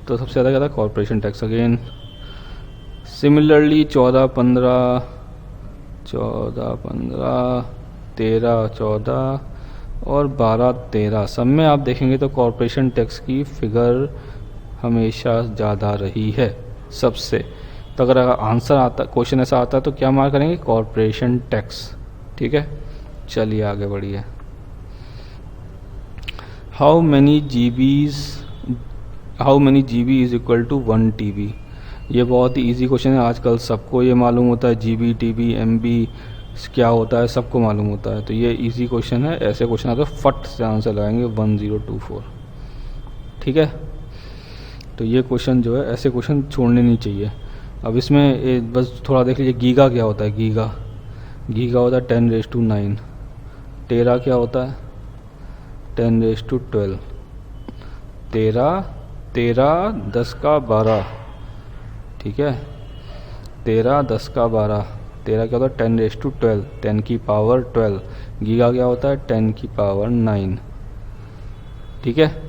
तो सबसे ज़्यादा क्या था, कॉरपोरेशन टैक्स। अगेन सिमिलरली 14-15, 13-14 और 12-13 सब में आप देखेंगे तो कॉरपोरेशन टैक्स की फिगर हमेशा ज़्यादा रही है सबसे। तो अगर आंसर आता, क्वेश्चन ऐसा आता है तो क्या मार्क करेंगे, कॉरपोरेशन टैक्स, ठीक है। चलिए आगे बढ़िए। How many GB is equal to 1 TB। ये बहुत ही इजी क्वेश्चन है, आजकल सबको ये मालूम होता है, GB, TB, MB क्या होता है सबको मालूम होता है। तो ये इजी क्वेश्चन है, ऐसे क्वेश्चन आते हैं फट से आंसर लगाएंगे 1024, ठीक है। तो ये क्वेश्चन जो है, ऐसे क्वेश्चन छोड़ने नहीं चाहिए। अब इसमें बस थोड़ा देख लीजिए, गीगा क्या होता है, गीगा होता है 10⁻⁹। टेरा क्या होता है 10⁻12। तेरह 10 का 12, ठीक है, 13 10 का 12, तेरह क्या होता है 10⁻12, 10 की पावर 12। गीगा क्या होता है 10 की पावर 9, ठीक है।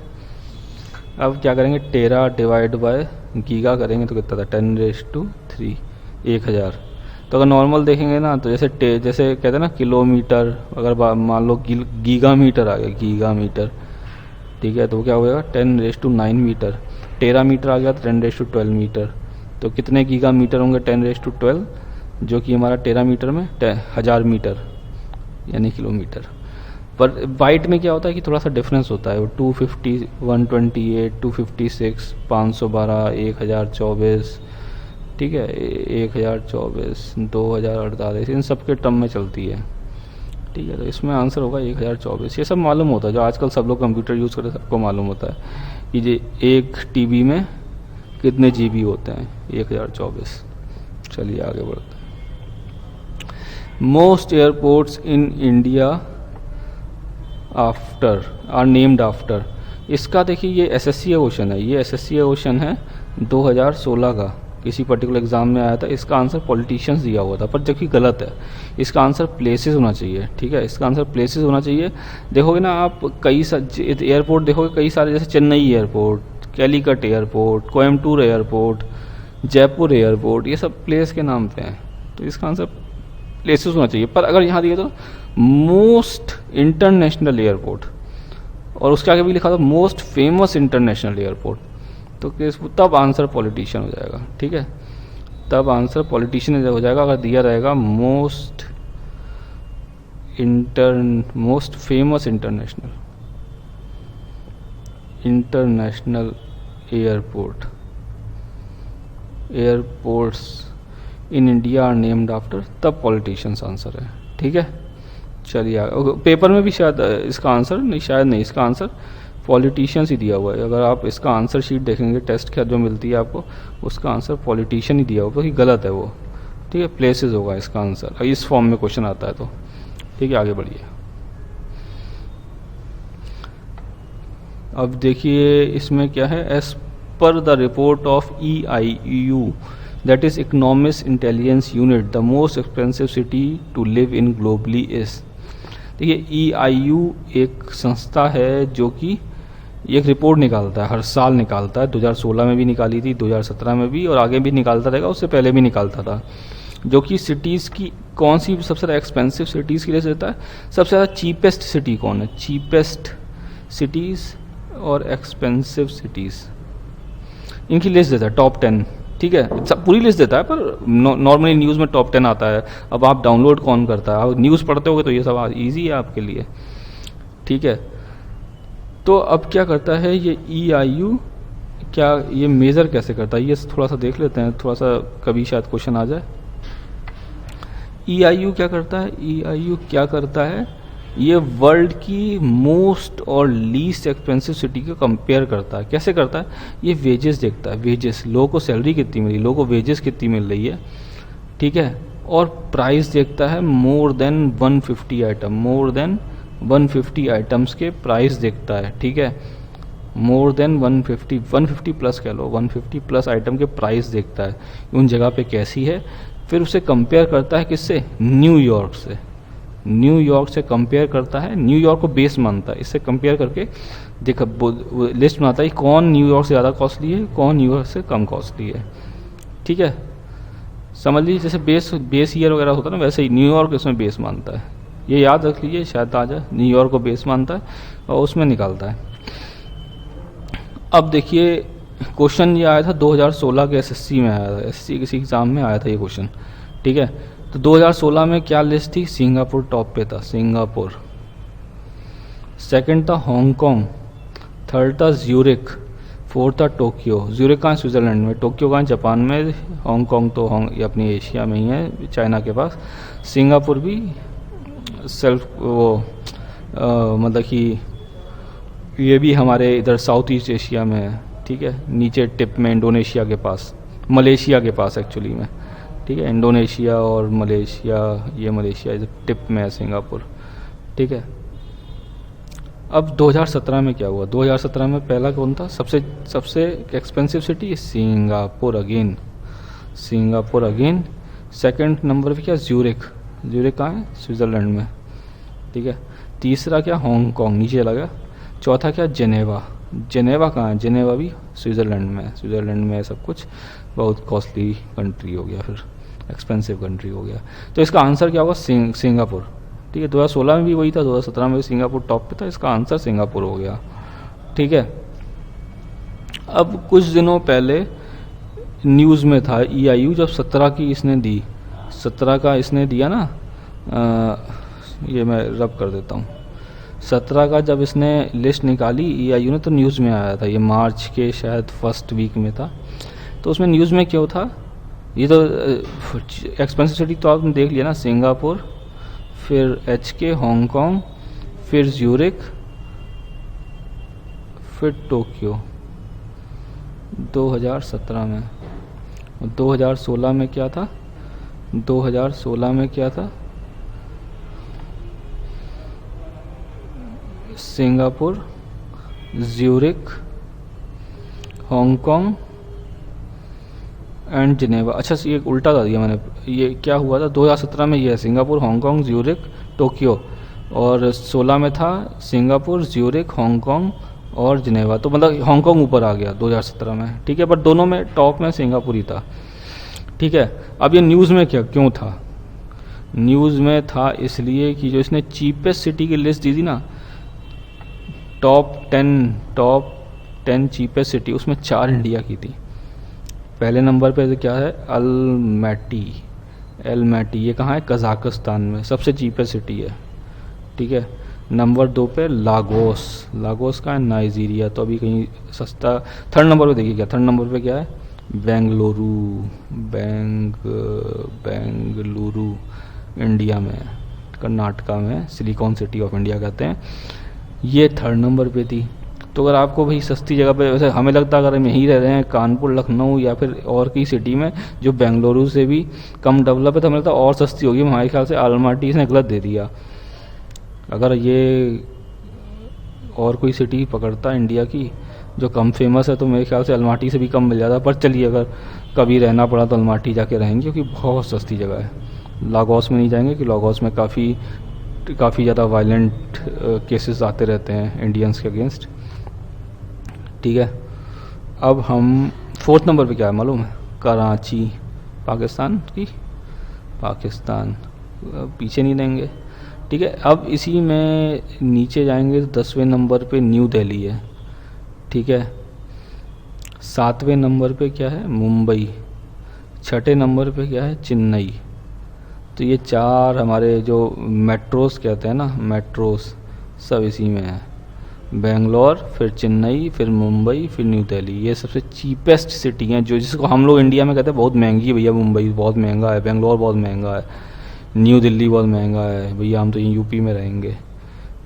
अब क्या करेंगे, टेरा डिवाइड बाय गीगा करेंगे तो कितना था 10⁻3, 1000। तो अगर नॉर्मल देखेंगे ना तो जैसे कहते हैं ना किलोमीटर, अगर मान लो गीगा मीटर आ गया, गीगा मीटर, ठीक है, तो क्या हो जाएगा 10⁻9 मीटर। टेरा मीटर आ गया तो 10⁻12 मीटर। तो कितने गीगा मीटर होंगे 10⁻12, जो कि हमारा टेरा मीटर में 1000 मीटर यानी किलोमीटर। पर बाइट में क्या होता है कि थोड़ा सा डिफरेंस होता है, वो 250, 128, 256, 512, 1024, ठीक है, 1024, 2048, इन सब के टर्म में चलती है, ठीक है। तो इसमें आंसर होगा 1024। ये सब मालूम होता है, जो आजकल सब लोग कंप्यूटर यूज़ करते हैं सबको मालूम होता है कि ये 1 TB में कितने GB होते हैं, 1024। चलिए आगे बढ़ते हैं। Most airports in India are named after. इसका देखिए ये SSC क्वेश्चन है, ये SSC क्वेश्चन है 2016 का, किसी पर्टिकुलर एग्जाम में आया था। इसका आंसर पॉलिटिशियंस दिया हुआ था, पर जबकि गलत है, इसका आंसर प्लेसेस होना चाहिए, ठीक है। इसका आंसर प्लेसेस होना चाहिए। देखोगे ना आप कई एयरपोर्ट देखोगे, कई सारे, जैसे Chennai airport, Calicut airport, Coimbatore airport, Jaipur airport, ये सब प्लेस के नाम पे हैं। तो इसका आंसर प्लेसेस होना चाहिए। पर अगर यहाँ दिया तो मोस्ट इंटरनेशनल एयरपोर्ट, और उसके आगे भी लिखा था मोस्ट फेमस इंटरनेशनल एयरपोर्ट, तो तब आंसर पॉलिटिशियन हो जाएगा, ठीक है। तब आंसर पॉलिटिशियन हो जाएगा अगर दिया रहेगा most famous international airports in India are named after, तब पॉलिटिशियंस आंसर है, ठीक है। चलिए पेपर में भी शायद इसका आंसर नहीं, शायद नहीं, इसका आंसर पॉलिटिशियंस ही दिया हुआ है। अगर आप इसका आंसर शीट देखेंगे टेस्ट का जो मिलती है आपको, उसका आंसर पॉलिटिशियन ही दिया हुआ, क्योंकि गलत है वो, ठीक है। प्लेसेस होगा इसका आंसर, इस फॉर्म में क्वेश्चन आता है तो, ठीक है। आगे बढ़िए। अब देखिए इसमें क्या है, एज पर the report of EIU, that is economics intelligence unit, the most expensive city to live in globally is. देखिए EIU एक संस्था है जो कि एक रिपोर्ट निकालता है, हर साल निकालता है। 2016 में भी निकाली थी, 2017 में भी, और आगे भी निकालता रहेगा, उससे पहले भी निकालता था। जो कि सिटीज़ की कौन सी सबसे ज़्यादा एक्सपेंसिव सिटीज़ की लिस्ट देता है, सबसे ज़्यादा चीपेस्ट सिटी कौन है, चीपेस्ट सिटीज़ और एक्सपेंसिव सिटीज़, इनकी लिस्ट देता है टॉप 10, ठीक है। सब पूरी लिस्ट देता है, पर नॉर्मली न्यूज़ में टॉप 10 आता है। अब आप डाउनलोड कौन करता है, आप न्यूज़ पढ़ते होगे तो ये सब ईजी है आपके लिए, ठीक है। तो अब क्या करता है ये EIU, क्या ये मेज़र कैसे करता है, ये थोड़ा सा देख लेते हैं, थोड़ा सा कभी शायद क्वेश्चन आ जाए। EIU क्या करता है, EIU क्या करता है ये वर्ल्ड की मोस्ट और लीस्ट एक्सपेंसिव सिटी को कंपेयर करता है। कैसे करता है? ये वेजेस देखता है, वेजेस, लोगों को सैलरी कितनी मिली, लोगों को वेजेस कितनी मिल रही है, ठीक है। और प्राइस देखता है more than 150 item, more than 150 items के प्राइस देखता है, ठीक है। मोर देन 150 प्लस कह लो, 150 प्लस आइटम के प्राइस देखता है, उन जगह पे कैसी है। फिर उसे कंपेयर करता है किससे? न्यूयॉर्क से। न्यूयॉर्क से कंपेयर करता है, न्यूयॉर्क को बेस मानता है, इससे कंपेयर करके देखा लिस्ट बनाता है कौन न्यूयॉर्क से ज़्यादा कॉस्टली है, कौन न्यूयॉर्क से कम कॉस्टली है, ठीक है। समझ लीजिए जैसे बेस ईयर वगैरह होता है ना, वैसे ही न्यूयॉर्क इसमें बेस मानता है। ये याद रख लीजिए, शायद आ जाए, न्यूयॉर्क को बेस मानता है और उसमें निकालता है। अब देखिए क्वेश्चन ये आया था 2016 के एसएससी में आया था, एसएससी किसी एग्ज़ाम में आया था ये क्वेश्चन, ठीक है। तो 2016 में क्या लिस्ट थी? सिंगापुर टॉप पे था, सिंगापुर। सेकंड था हांगकांग, थर्ड था ज्यूरिख, फोर्थ था टोक्यो। ज्यूरिख कहाँ है? स्विट्ज़रलैंड में। टोक्यो कहाँ है? जापान में। हांगकांग तो ये अपनी एशिया में ही है, चाइना के पास। सिंगापुर भी सेल्फ वो मतलब कि ये भी हमारे इधर साउथ ईस्ट एशिया में है, ठीक है। नीचे टिप में इंडोनेशिया के पास, मलेशिया के पास एक्चुअली में, ठीक है। इंडोनेशिया और मलेशिया, ये मलेशिया इधर टिप में है सिंगापुर, ठीक है। अब 2017 में क्या हुआ? 2017 में पहला कौन था? सबसे expensive city? Singapore again, Singapore again. Second number पे क्या? ज्यूरिख। ज्यूरिख कहाँ है? स्विट्ज़रलैंड में, ठीक है। तीसरा क्या? हांगकांग, नीचे लगा। चौथा क्या? जेनेवा। जेनेवा कहाँ है? जेनेवा भी स्विट्ज़रलैंड में है, स्विट्ज़रलैंड में है सब कुछ। बहुत कॉस्टली कंट्री हो गया, फिर एक्सपेंसिव कंट्री हो गया। तो इसका आंसर क्या होगा? सिंगापुर, ठीक है। 2016 में भी वही था, 2017 में भी सिंगापुर टॉप पे था, इसका आंसर सिंगापुर हो गया, ठीक है। अब कुछ दिनों पहले न्यूज़ में था EIU जब 17 की इसने दी, 17 का इसने दिया ना, ये मैं रब कर देता हूँ। 17 का जब इसने लिस्ट निकाली EIU ने, तो न्यूज़ में आया था, ये मार्च के शायद फर्स्ट वीक में था। तो उसमें न्यूज़ में क्यों था? ये तो एक्सपेंसिव सिटी तो आपने देख लिया ना, सिंगापुर, फिर HK, हांगकांग, फिर ज्यूरिख, फिर टोक्यो 2017 में। 2016 में क्या था? 2016 में क्या था? Singapore, Zurich, Hong Kong and Geneva. अच्छा ये उल्टा कर दिया मैंने, ये क्या हुआ था? 2017 में ये है सिंगापुर, हांगकांग, ज्यूरिख, टोक्यो, और 16 में था सिंगापुर, ज्यूरिख, हांगकांग और जिनेवा। तो मतलब हांगकांग ऊपर आ गया 2017 में, ठीक है। पर दोनों में टॉप में सिंगापुर ही था, ठीक है। अब ये न्यूज़ में क्यों था? न्यूज़ में था इसलिए कि जो इसने चीपेस्ट सिटी की लिस्ट दी थी ना, टॉप 10 चीपेस्ट सिटी, उसमें 4 इंडिया की थी। पहले नंबर पे क्या है? एलमैटी, ये कहाँ है? कजाकिस्तान में, सबसे चीपेस्ट सिटी है, ठीक है। नंबर 2 पे लागोस का है? नाइजीरिया, तो अभी कहीं सस्ता। थर्ड नंबर पे देखिए क्या, थर्ड नंबर पे क्या है? बेंगलुरु इंडिया में, कर्नाटका में, सिलिकॉन सिटी ऑफ इंडिया कहते हैं। ये थर्ड नंबर पे थी। तो अगर आपको भाई सस्ती जगह पे, वैसे हमें लगता है अगर हम यहीं रह रहे हैं कानपुर, लखनऊ या फिर और की सिटी में जो बेंगलुरु से भी कम डेवलप है, तो हमें लगता है और सस्ती होगी। हमारे ख्याल से आलमाटी इसने गलत दे दिया। अगर ये और कोई सिटी पकड़ता इंडिया की जो कम फेमस है, तो मेरे ख्याल से अलमाटी से भी कम मिल जाता। पर चलिए, अगर कभी रहना पड़ा तो अलमाटी जाके रहेंगे, क्योंकि बहुत सस्ती जगह है। लागोस में नहीं जाएंगे कि लागोस में काफ़ी ज़्यादा वायलेंट केसेस आते रहते हैं इंडियंस के अगेंस्ट, ठीक है। अब हम फोर्थ नंबर पे क्या है मालूम है? कराची, पाकिस्तान, पीछे नहीं लेंगे, ठीक है। अब इसी में नीचे जाएंगे तो 10वें नंबर पे न्यू दिल्ली है, ठीक है। 7वें नंबर पे क्या है? मुंबई। 6ठे नंबर पे क्या है? चेन्नई। तो ये 4 हमारे जो मेट्रोस कहते हैं ना, मेट्रोस सब इसी में है। बेंगलोर, फिर चेन्नई, फिर मुंबई, फिर न्यू दिल्ली, ये सबसे चीपेस्ट सिटी हैं, जो जिसको हम लोग इंडिया में कहते हैं बहुत महंगी है भैया, मुंबई बहुत महंगा है, बेंगलोर बहुत महंगा है, न्यू दिल्ली बहुत महंगा है भैया, हम तो यूपी में रहेंगे,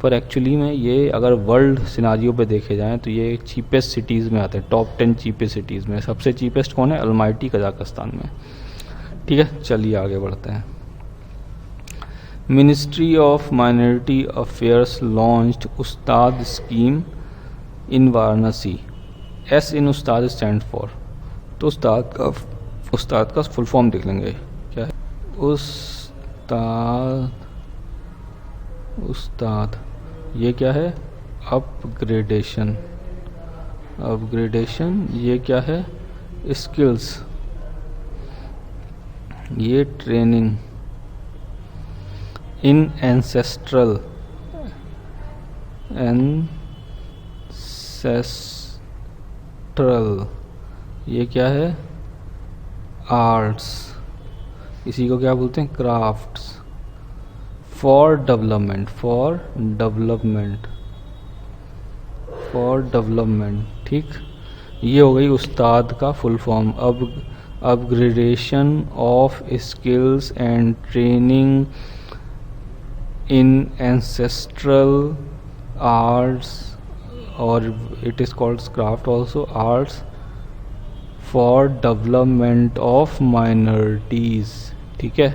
पर एक्चुअली में ये अगर वर्ल्ड सिनारियो पे देखे जाएं तो ये चीपेस्ट सिटीज़ में आते हैं, टॉप 10 चीपेस्ट सिटीज़ में। सबसे चीपेस्ट कौन है? अलमाटी कजाकिस्तान में। ठीक है, चलिए आगे बढ़ते हैं। Ministry of minority affairs launched Ustad scheme in Varanasi. S in Ustad stand for, तो उस्ताद का फुल फॉर्म देख लेंगे क्या है। उस्ताद ये क्या है? अपग्रेडेशन। ये क्या है? स्किल्स। ये ट्रेनिंग इन एंसेस्ट्रल ये क्या है? आर्ट्स। इसी को क्या बोलते हैं? क्राफ्ट्स। For development. ठीक, ये हो गई उस्ताद का full form. Upgradation of skills and training in ancestral arts, और it is called craft also, arts for development of minorities. ठीक है,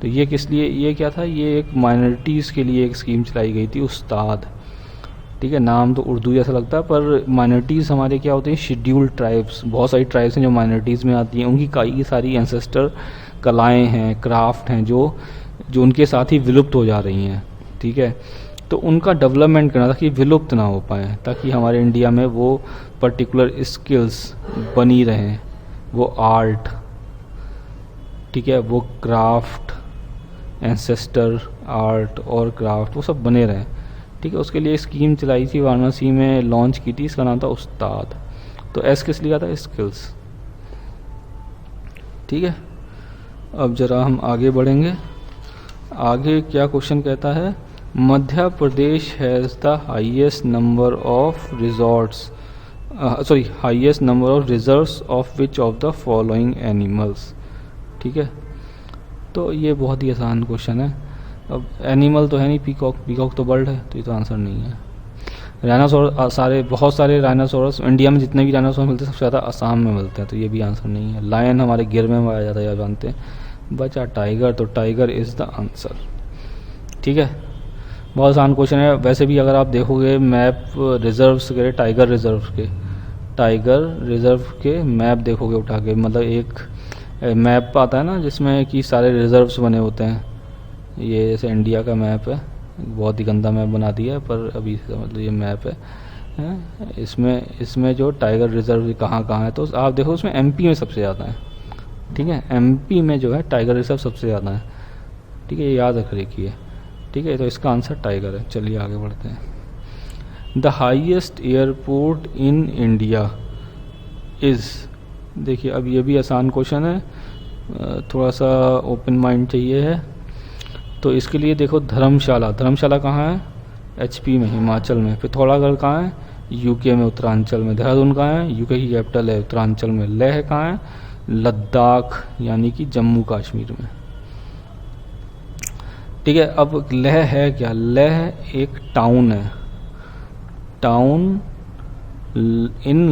तो ये किस लिए? ये क्या था? ये एक माइनॉरिटीज़ के लिए एक स्कीम चलाई गई थी, उस्ताद। ठीक है, नाम तो उर्दू जैसा लगता है, पर माइनॉरिटीज़ हमारे क्या होते हैं? Scheduled tribes. बहुत सारी ट्राइब्स हैं जो माइनॉरिटीज़ में आती हैं, उनकी कई सारी एंसेस्टर कलाएँ हैं, क्राफ्ट हैं जो उनके साथ ही विलुप्त हो जा रही हैं। ठीक है, तो उनका डेवलपमेंट करना ताकि विलुप्त ना हो पाए, ताकि हमारे इंडिया में वो पर्टिकुलर स्किल्स बनी रहें, वो आर्ट, ठीक है, वो क्राफ्ट, एंसेस्टर आर्ट और क्राफ्ट, वो सब बने रहें। ठीक है, उसके लिए स्कीम चलाई थी, वाराणसी में लॉन्च की थी, इसका नाम था उस्ताद। तो एस किस लिया था? स्किल्स। ठीक है, अब जरा हम आगे बढ़ेंगे। आगे क्या क्वेश्चन कहता है? Madhya Pradesh has the highest number of reserves of which of the following animals. ठीक है, तो ये बहुत ही आसान क्वेश्चन है। अब एनिमल तो है नहीं, पीकॉक तो बर्ड है, तो ये तो आंसर नहीं है। डायनासोर बहुत सारे डायनासोरस इंडिया में, जितने भी डायनासोर मिलते हैं सबसे ज़्यादा असम में मिलते हैं, तो ये भी आंसर नहीं है। लायन हमारे गिर में पाया जाता है, आप जानते हैं। बचा टाइगर, तो टाइगर इज़ द आंसर। ठीक है, बहुत आसान क्वेश्चन है। वैसे भी अगर आप देखोगे मैप रिजर्व्स के, टाइगर रिजर्व के मैप देखोगे उठा के, मतलब एक मैप आता है ना जिसमें कि सारे रिजर्व्स बने होते हैं। ये जैसे इंडिया का मैप है, बहुत ही गंदा मैप बना दिया है, पर अभी मतलब ये मैप है। इसमें जो टाइगर रिजर्व कहाँ है, तो आप देखो उसमें एमपी में सबसे ज़्यादा है। ठीक है, एमपी में जो है टाइगर रिजर्व सबसे ज़्यादा है। ठीक है, ये याद रख रखिए। ठीक है, तो इसका आंसर टाइगर है। चलिए आगे बढ़ते हैं। The highest airport in India is, देखिए अब ये भी आसान क्वेश्चन है, थोड़ा सा ओपन माइंड चाहिए है। तो इसके लिए देखो, धर्मशाला कहाँ है? एचपी में, हिमाचल में। पिथौरागढ़ कहाँ है? यूके में, उत्तरांचल में। देहरादून कहाँ है? यूके की कैपिटल है, उत्तरांचल में। लेह कहाँ है? लद्दाख यानी कि जम्मू कश्मीर में। ठीक है, अब लेह है क्या? लेह एक टाउन है, टाउन इन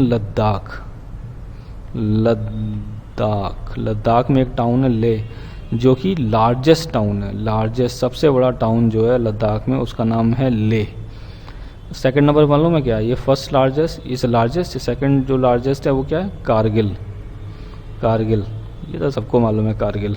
लद्दाख में एक टाउन है लेह, जो कि लार्जेस्ट टाउन है। सबसे बड़ा टाउन जो है लद्दाख में, उसका नाम है लेह। सेकंड नंबर मालूम है क्या? ये फर्स्ट लार्जेस्ट, सेकंड जो लार्जेस्ट है वो क्या है? कारगिल। ये तो सबको मालूम है, कारगिल।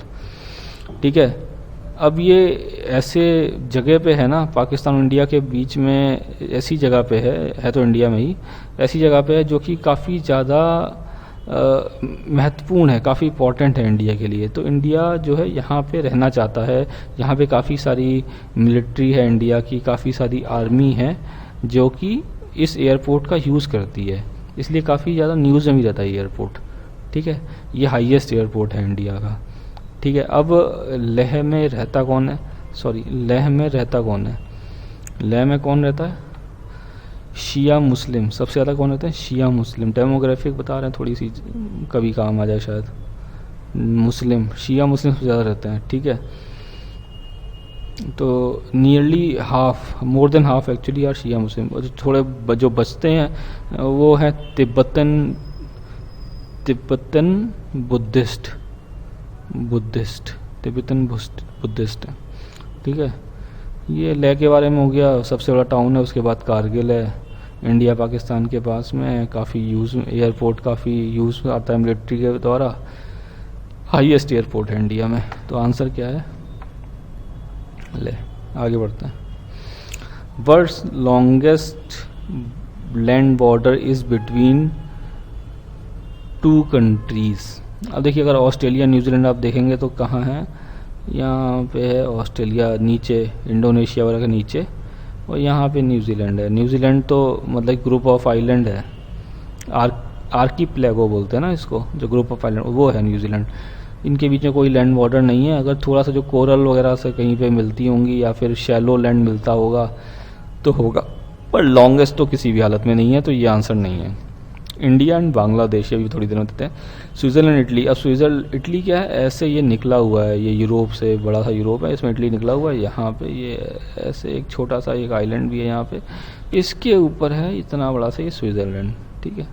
ठीक है, अब ये ऐसे जगह पे है ना, पाकिस्तान और इंडिया के बीच में ऐसी जगह पे है तो इंडिया में ही, ऐसी जगह पे है जो कि काफ़ी ज़्यादा महत्वपूर्ण है, काफ़ी इम्पोर्टेंट है इंडिया के लिए। तो इंडिया जो है यहाँ पे रहना चाहता है। यहाँ पे काफ़ी सारी मिलिट्री है इंडिया की, काफ़ी सारी आर्मी है जो कि इस एयरपोर्ट का यूज़ करती है, इसलिए काफ़ी ज़्यादा न्यूज़ में भी रहता है एयरपोर्ट। ठीक है, ये हाईएस्ट एयरपोर्ट है इंडिया का। ठीक है, अब लेह में रहता कौन है? लेह में कौन रहता है? शिया मुस्लिम। सबसे ज़्यादा कौन रहता है? शिया मुस्लिम। डेमोग्राफिक बता रहे हैं, थोड़ी सी कभी काम आ जाए शायद। शिया मुस्लिम सबसे ज़्यादा रहते हैं। ठीक है, तो nearly half, more than half actually are Shia Muslim. थोड़े जो बचते हैं वो हैं तिब्बतन बुद्धिस्ट तिब्बतन बुद्धिस्ट है। ठीक है, ये लेह के बारे में हो गया, सबसे बड़ा टाउन है। उसके बाद कारगिल है, इंडिया पाकिस्तान के पास में, काफ़ी यूज़, एयरपोर्ट काफ़ी यूज़ आता है मिलिट्री के द्वारा, हाईएस्ट एयरपोर्ट है इंडिया में। तो आंसर क्या है, ले आगे बढ़ते हैं। World's longest land border is between two countries. अब देखिए, अगर ऑस्ट्रेलिया न्यूजीलैंड आप देखेंगे तो कहाँ है, यहाँ पे है ऑस्ट्रेलिया नीचे, इंडोनेशिया वगैरह के नीचे, और यहाँ पे न्यूजीलैंड है। न्यूजीलैंड तो मतलब ग्रुप ऑफ आइलैंड है, आर्कीपेलागो बोलते हैं ना इसको, जो ग्रुप ऑफ आइलैंड वो है न्यूजीलैंड। इनके बीच में कोई लैंड बॉर्डर नहीं है। अगर थोड़ा सा जो कोरल वगैरह से कहीं पे मिलती होंगी या फिर शैलो लैंड मिलता होगा तो होगा, पर लॉन्गेस्ट तो किसी भी हालत में नहीं है, तो ये आंसर नहीं है। इंडिया एंड बांग्लादेश, अभी थोड़ी देर में देते हैं। स्विट्ज़रलैंड इटली, अब इटली क्या है, ऐसे ये निकला हुआ है, ये यूरोप से, बड़ा सा यूरोप है, इसमें इटली निकला हुआ है। यहाँ पे ये ऐसे एक छोटा सा एक आइलैंड भी है यहाँ पे, इसके ऊपर है इतना बड़ा सा ये स्विट्ज़रलैंड। ठीक है,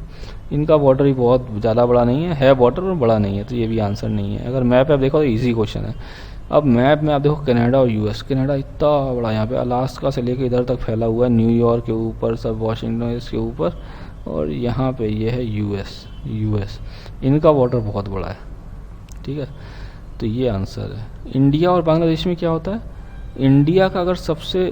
इनका बॉर्डर भी बहुत ज़्यादा बड़ा नहीं है बॉर्डर, और बड़ा नहीं है, तो ये भी आंसर नहीं है। अगर मैप आप देखो तो ईजी क्वेश्चन है। अब मैप में आप देखो कनाडा और यूएस, कनाडा इतना बड़ा, यहाँ पे अलास्का से लेकर इधर तक फैला हुआ है, न्यूयॉर्क के ऊपर सब, वाशिंगटन इसके ऊपर, और यहाँ पे ये है यूएस, इनका बॉर्डर बहुत बड़ा है। ठीक है, तो ये आंसर है। इंडिया और बांग्लादेश में क्या होता है, इंडिया का अगर सबसे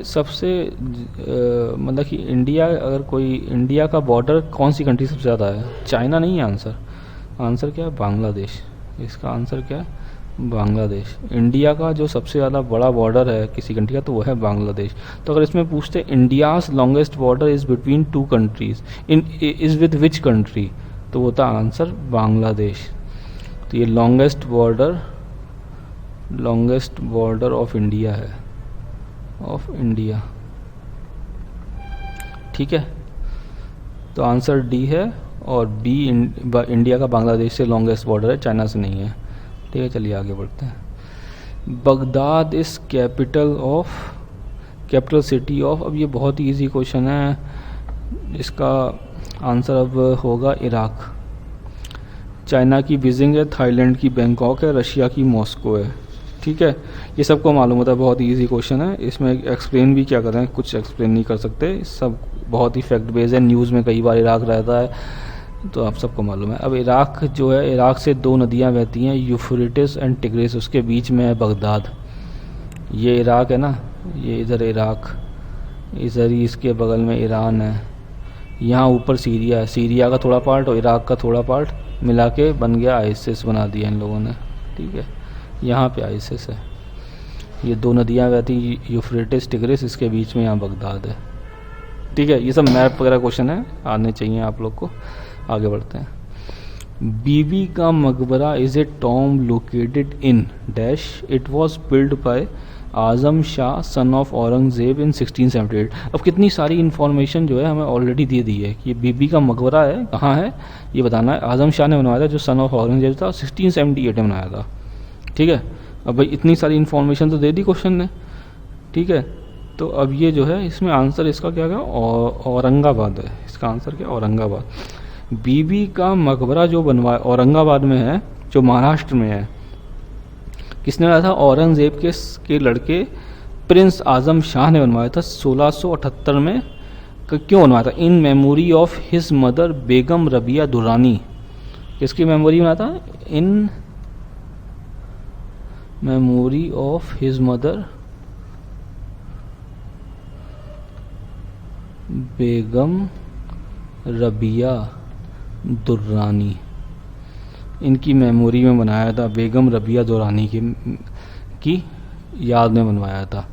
मतलब कि इंडिया का बॉर्डर कौन सी कंट्री सबसे ज़्यादा है, चाइना नहीं है आंसर। आंसर क्या है, बांग्लादेश। इसका आंसर क्या है, बांग्लादेश। इंडिया का जो सबसे ज़्यादा बड़ा बॉर्डर है किसी कंट्री का, तो वो है बांग्लादेश। तो अगर इसमें पूछते India's longest border is between two countries, is with which country, तो वो था आंसर बांग्लादेश। तो ये लॉन्गेस्ट बॉर्डर ऑफ इंडिया है, ऑफ इंडिया। ठीक है, तो आंसर डी है, और बी इंडिया का बांग्लादेश से लॉन्गेस्ट बॉर्डर है, चाइना से नहीं है। ठीक है, चलिए आगे बढ़ते हैं। Baghdad is capital city of, अब ये बहुत ही ईजी क्वेश्चन है, इसका आंसर अब होगा इराक। चाइना की बीजिंग है, थाईलैंड की बैंकॉक है, रशिया की मॉस्को है। ठीक है, ये सबको मालूम होता है, बहुत ईजी क्वेश्चन है। इसमें एक्सप्लेन भी क्या करें, कुछ एक्सप्लेन नहीं कर सकते, सब बहुत ही फैक्ट बेस्ड है। न्यूज़ में कई बार इराक रहता है, तो आप सबको मालूम है। अब इराक जो है, इराक से दो नदियां बहती हैं, यूफ्रेटिस एंड टिग्रिस, उसके बीच में है बगदाद। ये इराक है ना, ये इधर इराक, इधर ही इसके बगल में ईरान है, यहाँ ऊपर सीरिया है, सीरिया का थोड़ा पार्ट और इराक का थोड़ा पार्ट मिला के बन गया आईसिस, बना दिया इन लोगों ने। ठीक है, यहाँ पे आईसिस है। ये दो नदियाँ बहती, यूफ्रेटिस टिग्रिस, इसके बीच में यहाँ बगदाद है। ठीक है, ये सब मैप वगैरह क्वेश्चन है, आने चाहिए आप लोग को। आगे बढ़ते हैं। बीबी का Maqbara is a tomb located in dash, it was build by Azam Shah son of Aurangzeb in 1678। अब कितनी सारी इन्फॉर्मेशन जो है हमें ऑलरेडी दे दी है कि ये बीबी का मकबरा है, कहाँ है ये बताना है। आज़म शाह ने बनवाया था, जो सन ऑफ औरंगज़ेब था, 1678 में बनाया था। ठीक है, अब भाई इतनी सारी इन्फॉर्मेशन तो दे दी क्वेश्चन ने। ठीक है, तो अब ये जो है, इसमें आंसर इसका क्या है, औरंगाबाद है। इसका आंसर क्या, औरंगाबाद। बीबी का मकबरा जो बनवाया औरंगाबाद में है, जो महाराष्ट्र में है, किसने बनाया था, औरंगजेब के लड़के प्रिंस आजम शाह ने बनवाया था 1678 में। क्यों बनवाया था, in memory of his mother Begum Rabia Durrani. किसकी मेमोरी में था, in memory of his mother Begum Rabia Durrani, इनकी मेमोरी में बनाया था, बेगम रबिया दुरानी की याद में बनवाया था।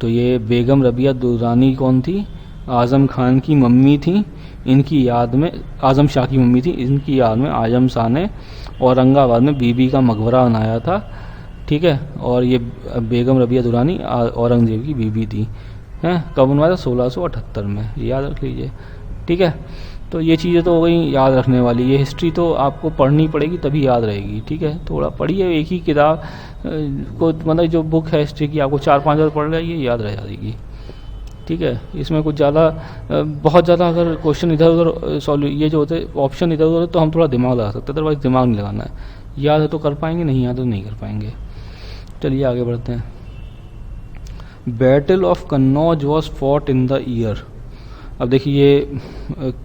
तो ये बेगम रबिया दुरानी कौन थी, आज़म खान की मम्मी थी, इनकी याद में, आज़म शाह की मम्मी थी, इनकी याद में आज़म शाह ने औरंगाबाद में बीबी का मकबरा बनाया था। ठीक है, और ये बेगम रबिया दुरानी औरंगजेब की बीबी थी। हैं, कब बनवाया था, 1678 में, याद रख लीजिए। ठीक है, तो ये चीज़ें तो हो गई याद रखने वाली। ये हिस्ट्री तो आपको पढ़नी पड़ेगी तभी याद रहेगी, ठीक है। थोड़ा पढ़िए, एक ही किताब को, मतलब जो बुक है हिस्ट्री की, आपको 4-5 बार पढ़ जाइए, याद रह जाएगी, ठीक है। इसमें कुछ ज़्यादा बहुत ज़्यादा अगर क्वेश्चन इधर उधर सॉल्व, ये जो होते ऑप्शन इधर उधर, तो हम थोड़ा दिमाग लगा सकते हैं, अदरवाइज दिमाग नहीं लगाना है। याद है तो कर पाएंगे, नहीं याद तो नहीं कर पाएंगे। चलिए आगे बढ़ते हैं। Battle of Kannauj was fought in the year. अब देखिए ये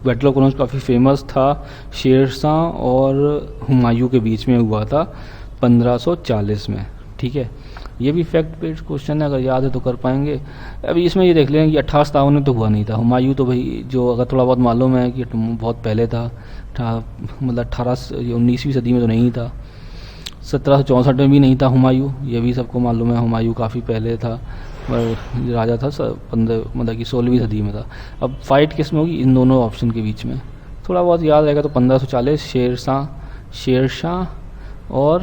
बैटल ऑफ कन्नौज काफ़ी फेमस था, शेरशाह और हुमायूं के बीच में हुआ था 1540 में, ठीक है। ये भी फैक्ट बेस्ड क्वेश्चन है, अगर याद है तो कर पाएंगे। अभी इसमें ये देख लें कि 58 में तो हुआ नहीं था। हुमायूं तो भाई जो अगर थोड़ा बहुत मालूम है कि बहुत पहले था, मतलब 19वीं सदी में तो नहीं था। 1764 में भी नहीं था हुमायूं, ये भी सबको मालूम है। हुमायूं काफ़ी पहले था, राजा था 15 मतलब कि 16वीं सदी में था। अब फाइट किस में होगी, इन दोनों ऑप्शन के बीच में। थोड़ा बहुत याद रहेगा तो 1540 शेरशाह और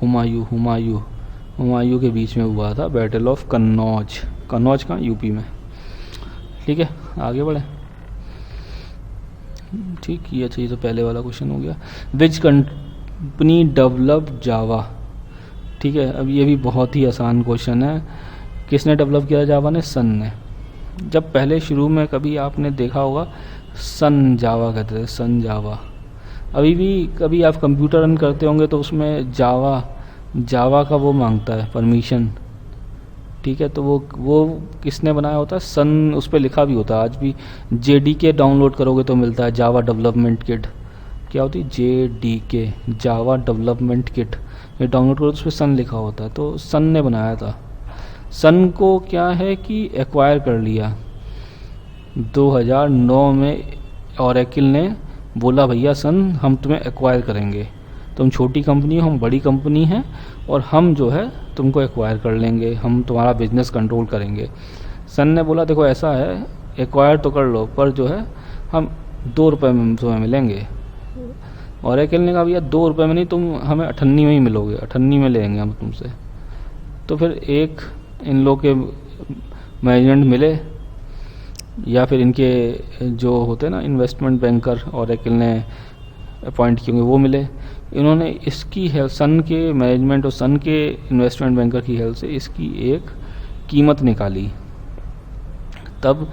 हुमायूं के बीच में हुआ था बैटल ऑफ कन्नौज। कन्नौज का यूपी में, ठीक है। आगे बढ़े, ठीक। ये अच्छा, ये तो पहले वाला क्वेश्चन हो गया। विच कंपनी डेवलप जावा, ठीक है। अब ये भी बहुत ही आसान क्वेश्चन है। किसने डेवलप किया जावा ने? सन ने। जब पहले शुरू में कभी आपने देखा होगा सन जावा कहते थे, सन जावा। अभी भी कभी आप कंप्यूटर रन करते होंगे तो उसमें जावा का वो मांगता है परमिशन, ठीक है। तो वो किसने बनाया होता है? सन उस पर लिखा भी होता है। आज भी JDK डाउनलोड करोगे तो मिलता है जावा डेवलपमेंट किट। क्या होती है? JDK, Java development kit. ये डाउनलोड करो तो उस पर सन लिखा होता है, तो सन ने बनाया था। सन को क्या है कि एक्वायर कर लिया 2009 में। ओरेकल ने बोला भैया सन हम तुम्हें एक्वायर करेंगे, तुम छोटी कंपनी हो, हम बड़ी कंपनी हैं, और हम जो है तुमको एक्वायर कर लेंगे, हम तुम्हारा बिजनेस कंट्रोल करेंगे। सन ने बोला देखो ऐसा है, एक्वायर तो कर लो पर जो है हम 2 रुपये में तुम्हें मिलेंगे। ओरेकल ने कहा भैया 2 रुपये में नहीं, तुम हमें 98 में ही मिलोगे, 98 में लेंगे हम तुमसे। तो फिर एक इन लोग के मैनेजमेंट मिले, या फिर इनके जो होते हैं ना इन्वेस्टमेंट बैंकर ओरेकल ने अपॉइंट किए होंगे, वो मिले। इन्होंने इसकी हेल्प, सन के मैनेजमेंट और सन के इन्वेस्टमेंट बैंकर की हेल्प से इसकी एक कीमत निकाली। तब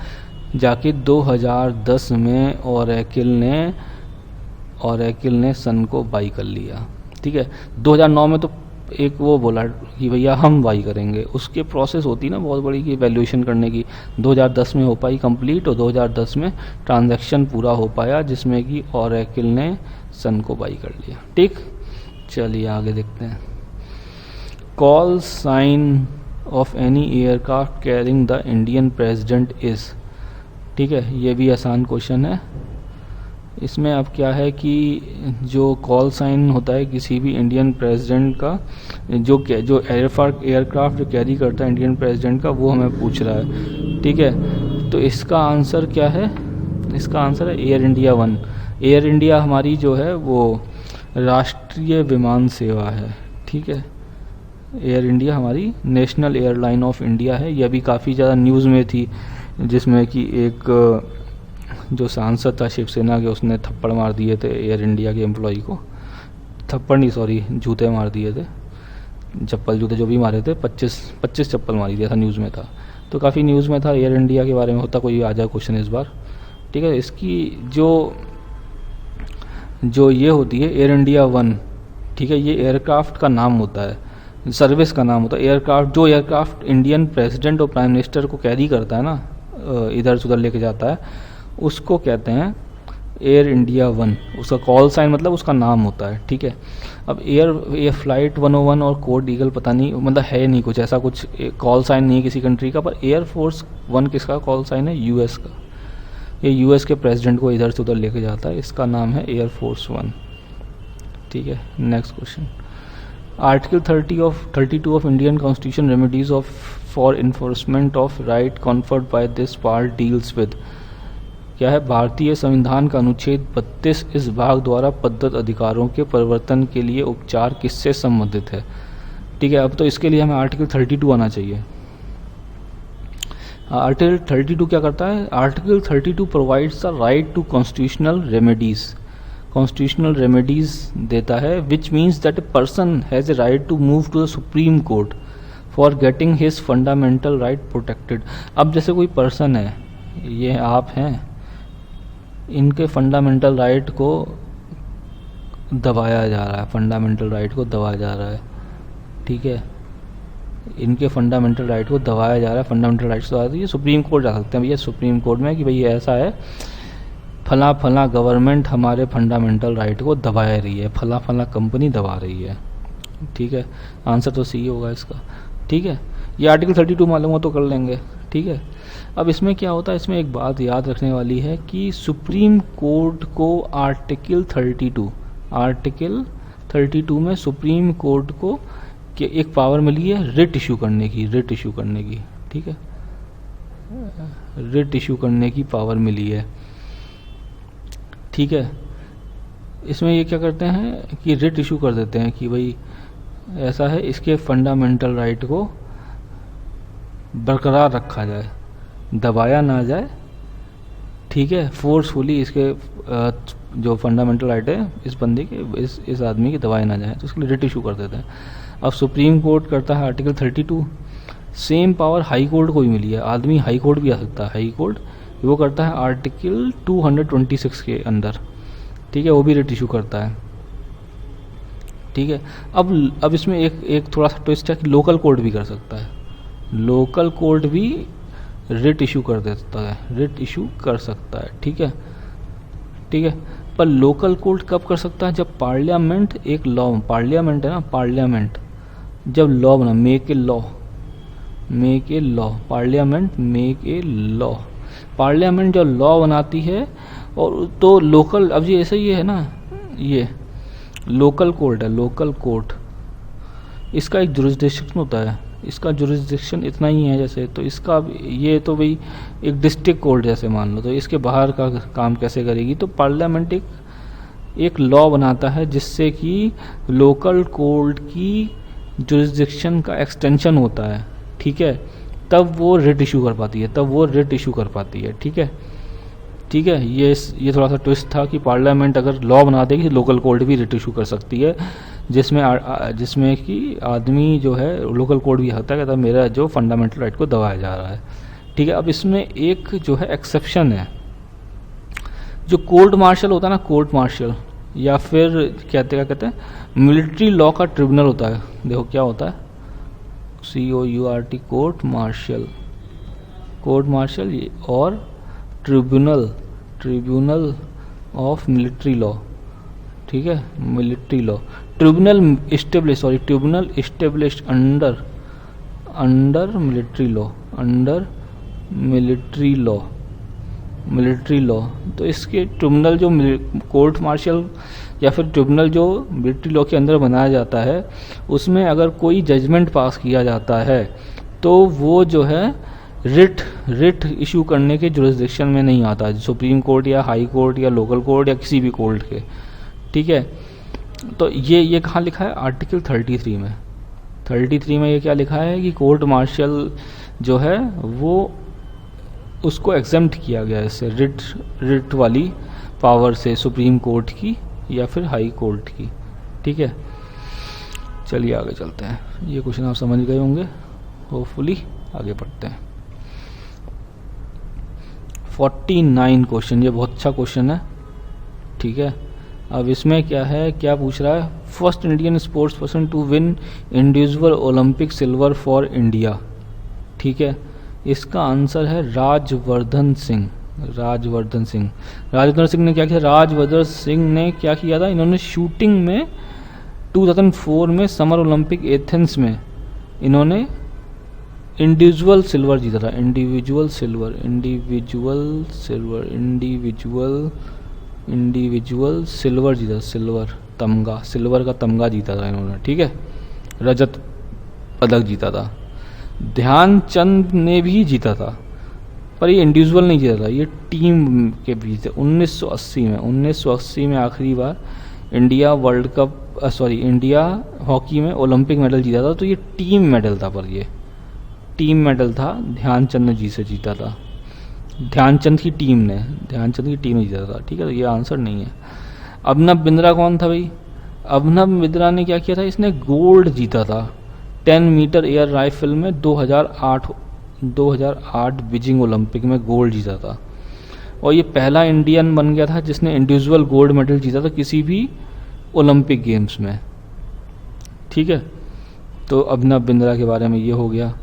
जाके 2010 में ओरेकल ने सन को बाई कर लिया, ठीक है। 2009 में तो एक वो बोला कि भैया हम बाई करेंगे, उसके प्रोसेस होती ना बहुत बड़ी कि वैल्यूएशन करने की। 2010 में हो पाई कंप्लीट, और 2010 में ट्रांजैक्शन पूरा हो पाया जिसमें कि ओरेकल ने सन को बाई कर लिया, ठीक। चलिए आगे देखते हैं। Call sign of any aircraft carrying the Indian president is, ठीक है। ये भी आसान क्वेश्चन है। इसमें अब क्या है कि जो कॉल साइन होता है किसी भी इंडियन प्रेसिडेंट का, जो एयरक्राफ्ट जो कैरी करता है इंडियन प्रेसिडेंट का, वो हमें पूछ रहा है, ठीक है। तो इसका आंसर क्या है? इसका आंसर है एयर इंडिया 1। एयर इंडिया हमारी जो है वो राष्ट्रीय विमान सेवा है, ठीक है। एयर इंडिया हमारी नेशनल एयरलाइन ऑफ इंडिया है। यह भी काफ़ी ज़्यादा न्यूज़ में थी, जिसमें कि एक जो सांसद था शिवसेना के, उसने थप्पड़ मार दिए थे एयर इंडिया के एम्प्लॉय को। थप्पड़ नहीं, सॉरी, जूते मार दिए थे, चप्पल जूते जो भी मारे थे, 25 चप्पल मारी दिया था, न्यूज़ में था। तो काफ़ी न्यूज़ में था एयर इंडिया के बारे में। होता कोई आ जाए क्वेश्चन इस बार, ठीक है। इसकी जो ये होती है एयर इंडिया 1, ठीक है, ये एयरक्राफ्ट का नाम होता है, सर्विस का नाम होता है। जो एयरक्राफ्ट इंडियन प्रेसिडेंट और प्राइम मिनिस्टर को कैरी करता है ना, इधर से उधर लेके जाता है, उसको कहते हैं एयर इंडिया 1। उसका कॉल साइन मतलब उसका नाम होता है, ठीक है। अब एयर फ्लाइट 101 और कोड ईगल पता नहीं, मतलब है नहीं कुछ ऐसा, कुछ कॉल साइन नहीं है किसी कंट्री का। पर एयरफोर्स 1 किसका कॉल साइन है? यूएस का। ये यूएस के प्रेसिडेंट को इधर से उधर लेके जाता है, इसका नाम है एयरफोर्स 1, ठीक है। Next question. Article 32 of Indian constitution remedies for enforcement of right conferred by this part deals with, क्या है? भारतीय संविधान का अनुच्छेद 32 इस भाग द्वारा प्रदत्त अधिकारों के परिवर्तन के लिए उपचार किससे संबंधित है, ठीक है। अब तो इसके लिए हमें आर्टिकल 32 आना चाहिए। आर्टिकल 32 क्या करता है? Article 32 provides the right to constitutional remedies, constitutional remedies देता है, which means that a person has a right to move to the Supreme Court for getting his fundamental right protected. अब जैसे कोई पर्सन है, ये आप हैं, इनके फंडामेंटल राइट को दबाया जा रहा है, फंडामेंटल राइट को दबाया जा रहा है, ठीक है, इनके फंडामेंटल राइट को दबाया जा रहा है, फंडामेंटल राइट्स तो ये सुप्रीम कोर्ट जा सकते हैं भैया, सुप्रीम कोर्ट में कि भाई ऐसा है, फला फला गवर्नमेंट हमारे फंडामेंटल राइट को दबा रही है, फला फला कंपनी दबा रही है, ठीक है, आंसर तो सी होगा इसका, ठीक है। ये आर्टिकल 32 मालूम हो तो कर लेंगे, ठीक है। अब इसमें क्या होता है, इसमें एक बात याद रखने वाली है कि सुप्रीम कोर्ट को आर्टिकल 32 में सुप्रीम कोर्ट को कि एक पावर मिली है रिट इशू करने की, रिट इशू करने की, ठीक है, रिट इशू करने की पावर मिली है, ठीक है। इसमें ये क्या करते हैं कि रिट इशू कर देते हैं कि भाई ऐसा है, इसके फंडामेंटल राइट को बरकरार रखा जाए, दबाया ना जाए, ठीक है, फोर्सफुली इसके जो फंडामेंटल राइट है इस बंदे के, इस आदमी की दबाया ना जाए, तो उसके लिए रिट इशू कर देते हैं। अब सुप्रीम कोर्ट करता है article 32, same power high court को भी मिली है, आदमी हाई कोर्ट भी आ सकता है, हाई कोर्ट वो करता है आर्टिकल 226 के अंदर, ठीक है, वो भी रिट इशू करता है, ठीक है। अब इसमें एक थोड़ा सा ट्विस्ट है कि लोकल कोर्ट भी कर सकता है, लोकल कोर्ट भी रिट इशू कर देता है, रिट इशू कर सकता है, ठीक है, ठीक है। पर लोकल कोर्ट कब कर सकता है? जब पार्लियामेंट एक लॉ, पार्लियामेंट है ना, पार्लियामेंट जब लॉ बना, make a law, make a law, parliament make a law, parliament जब लॉ बनाती है और तो लोकल, अब ये ऐसा ही है ना, ये लोकल कोर्ट है, लोकल कोर्ट, इसका एक जुरिस्डिक्शन होता है, इसका जुरिस्डिक्शन इतना ही है जैसे, तो इसका ये तो भाई एक डिस्ट्रिक्ट कोर्ट जैसे मान लो, तो इसके बाहर का काम कैसे करेगी? तो पार्लियामेंट एक लॉ बनाता है जिससे कि लोकल कोर्ट की जुरिस्डिक्शन का एक्सटेंशन होता है, ठीक है, तब वो रिट इशू कर पाती है, तब वो रिट इशू कर पाती है, ठीक है, ठीक है। ये थोड़ा सा ट्विस्ट था कि पार्लियामेंट अगर लॉ बना देगी लोकल कोर्ट भी रिट इशू कर सकती है, जिसमें कि आदमी जो है लोकल कोर्ट भी होता है, कहता है मेरा जो फंडामेंटल राइट को दबाया जा रहा है, ठीक है। अब इसमें एक जो है एक्सेप्शन है, जो कोर्ट मार्शल होता है ना, कोर्ट मार्शल, या फिर क्या कहते हैं मिलिट्री लॉ का ट्रिब्यूनल होता है, देखो क्या होता है, COURT, court martial, court martial और ट्रिब्यूनल ऑफ मिलिट्री लॉ, ठीक है, military law, tribunal established under military law, under military law, तो इसके ट्रिब्यूनल जो कोर्ट मार्शल या फिर ट्रिब्यूनल जो मिलिट्री लॉ के अंदर बनाया जाता है, उसमें अगर कोई जजमेंट पास किया जाता है तो वो जो है रिट इशू करने के जुरिस्डिक्शन में नहीं आता, सुप्रीम कोर्ट या हाई कोर्ट या लोकल कोर्ट या किसी भी कोर्ट के, ठीक है। तो ये कहाँ लिखा है? आर्टिकल 33 में, 33 में ये क्या लिखा है कि कोर्ट मार्शल जो है वो उसको एग्जेम्प्ट किया गया है इससे, रिट वाली पावर से, सुप्रीम कोर्ट की या फिर हाई कोर्ट की, ठीक है। चलिए आगे चलते हैं, ये क्वेश्चन आप समझ गए होंगे होपफुली, आगे पढ़ते हैं। 49 क्वेश्चन, ये बहुत अच्छा क्वेश्चन है, ठीक है। अब इसमें क्या है, क्या पूछ रहा है? First Indian sports person to win individual Olympic silver for India, ठीक है। इसका आंसर है राजवर्धन सिंह। राजवर्धन सिंह ने क्या किया? राजवर्धन सिंह ने क्या किया था? इन्होंने शूटिंग में 2004 में समर ओलंपिक एथेंस में इन्होंने इंडिविजुअल सिल्वर जीता था, इंडिविजुअल सिल्वर जीता, सिल्वर का तमगा जीता था इन्होंने, ठीक है। रजत पदक जीता था। ध्यानचंद ने भी जीता था, पर ये इंडिविजुअल नहीं जीता था, ये टीम के बीच 1980 में आखिरी बार इंडिया इंडिया हॉकी में ओलंपिक मेडल जीता था, तो ये टीम मेडल था, पर ये टीम मेडल था ध्यानचंद जी से जीता था, ध्यानचंद की टीम ने जीता था। ठीक है, तो ये आंसर नहीं है। अभिनव बिंद्रा कौन था भाई? अभिनव बिंद्रा ने क्या किया था, इसने गोल्ड जीता था 10 मीटर एयर राइफल में 2008 बीजिंग ओलंपिक में गोल्ड जीता था। और ये पहला इंडियन बन गया था जिसने इंडिविजुअल गोल्ड मेडल जीता था किसी भी ओलंपिक गेम्स में। ठीक है, तो अभिनव बिंद्रा के बारे में ये हो गया।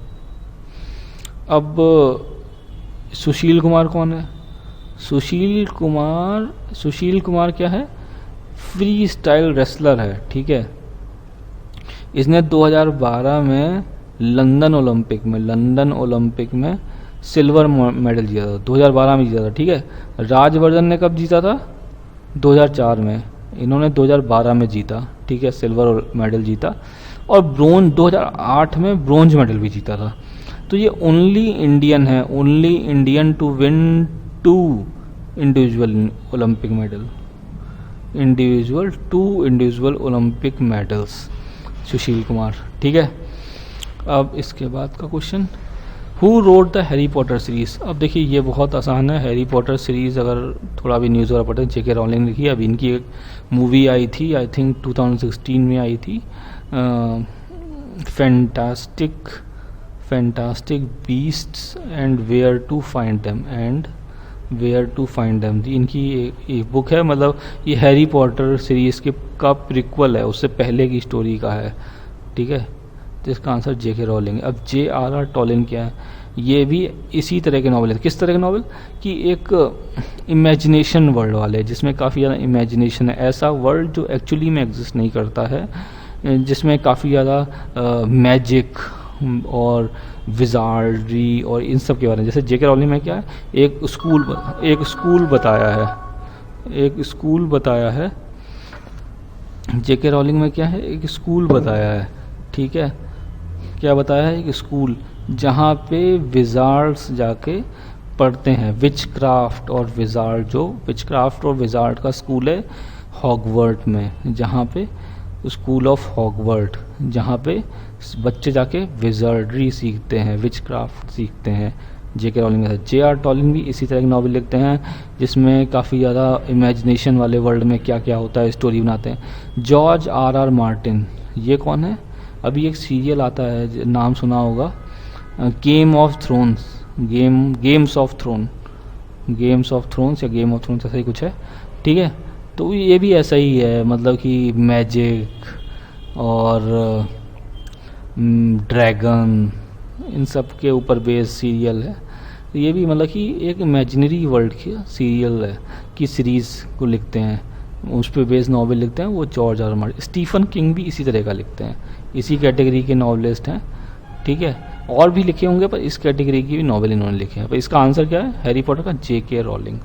अब सुशील कुमार कौन है? सुशील कुमार क्या है? फ्री स्टाइल रेसलर है। ठीक है, इसने 2012 में लंदन ओलंपिक में सिल्वर मेडल जीता था, 2012 में जीता था। ठीक है, राजवर्धन ने कब जीता था? 2004 में। इन्होंने 2012 में जीता। ठीक है, सिल्वर मेडल जीता। और ब्रोंज 2008 में ब्रोंज मेडल भी जीता था। तो ये ओनली इंडियन है, only Indian to win 2 individual Olympic medals, Sushil Kumar. ठीक है, अब इसके बाद का question, who wrote the Harry Potter series? अब देखिए ये बहुत आसान है। हैरी पॉटर सीरीज अगर थोड़ा भी न्यूज़ वगैरह पढ़ते हैं, जेके रॉलिंग लिखी है। अब इनकी एक मूवी आई थी, आई थिंक 2016 में आई थी, Fantastic Beasts and Where to Find Them थी इनकी एक बुक है। मतलब ये हैरी पॉटर सीरीज़ के का प्रिक्वल है, उससे पहले की स्टोरी का है। ठीक है, तो इसका आंसर जेके रॉलिंग। अब J.R.R. टॉलिन क्या है? ये भी इसी तरह के नॉवल है। किस तरह के नॉवल? कि एक इमेजिनेशन वर्ल्ड वाले, जिसमें काफ़ी ज़्यादा इमेजिनेशन है, ऐसा वर्ल्ड जो एक्चुअली में एग्जिस्ट नहीं करता है, जिसमें काफ़ी ज़्यादा मैजिक और विजार्डरी और इन सब के बारे में। जैसे जेके रॉलिंग में क्या है, एक स्कूल बताया है। जेके रॉलिंग में क्या है, एक स्कूल बताया है। ठीक है, क्या बताया है? एक स्कूल जहाँ पे विजार्ड्स जाके पढ़ते हैं, विचक्राफ्ट और विजार्ड का स्कूल है हॉगवर्ट में, जहाँ पे स्कूल ऑफ हॉगवर्ट, जहाँ पे बच्चे जाके विजार्डरी सीखते हैं, विचक्राफ्ट सीखते हैं। जेके रॉलिंग में J.R. टॉलिन भी इसी तरह की नॉवल लिखते हैं, जिसमें काफ़ी ज़्यादा इमेजिनेशन वाले वर्ल्ड में क्या क्या होता है स्टोरी बनाते हैं। George R.R. मार्टिन, ये कौन है? अभी एक सीरियल आता है, नाम सुना होगा, गेम्स ऑफ थ्रोन्स या गेम ऑफ थ्रोन्स, ऐसा ही कुछ है। ठीक है, तो ये भी ऐसा ही है, मतलब कि मैजिक और ड्रैगन इन सब के ऊपर बेस्ड सीरियल है। ये भी मतलब कि एक इमेजिनरी वर्ल्ड की सीरियल है कि सीरीज़ को लिखते हैं, उस पर बेस्ड नॉवल लिखते हैं वो George R.R. Martin. Stephen king भी इसी तरह का लिखते हैं, इसी कैटेगरी के नॉवलिस्ट हैं। ठीक है, और भी लिखे होंगे पर इस कैटेगरी की भी नॉवल इन्होंने लिखे हैं। पर इसका आंसर क्या है? हैरी पॉटर का जेके रॉलिंग।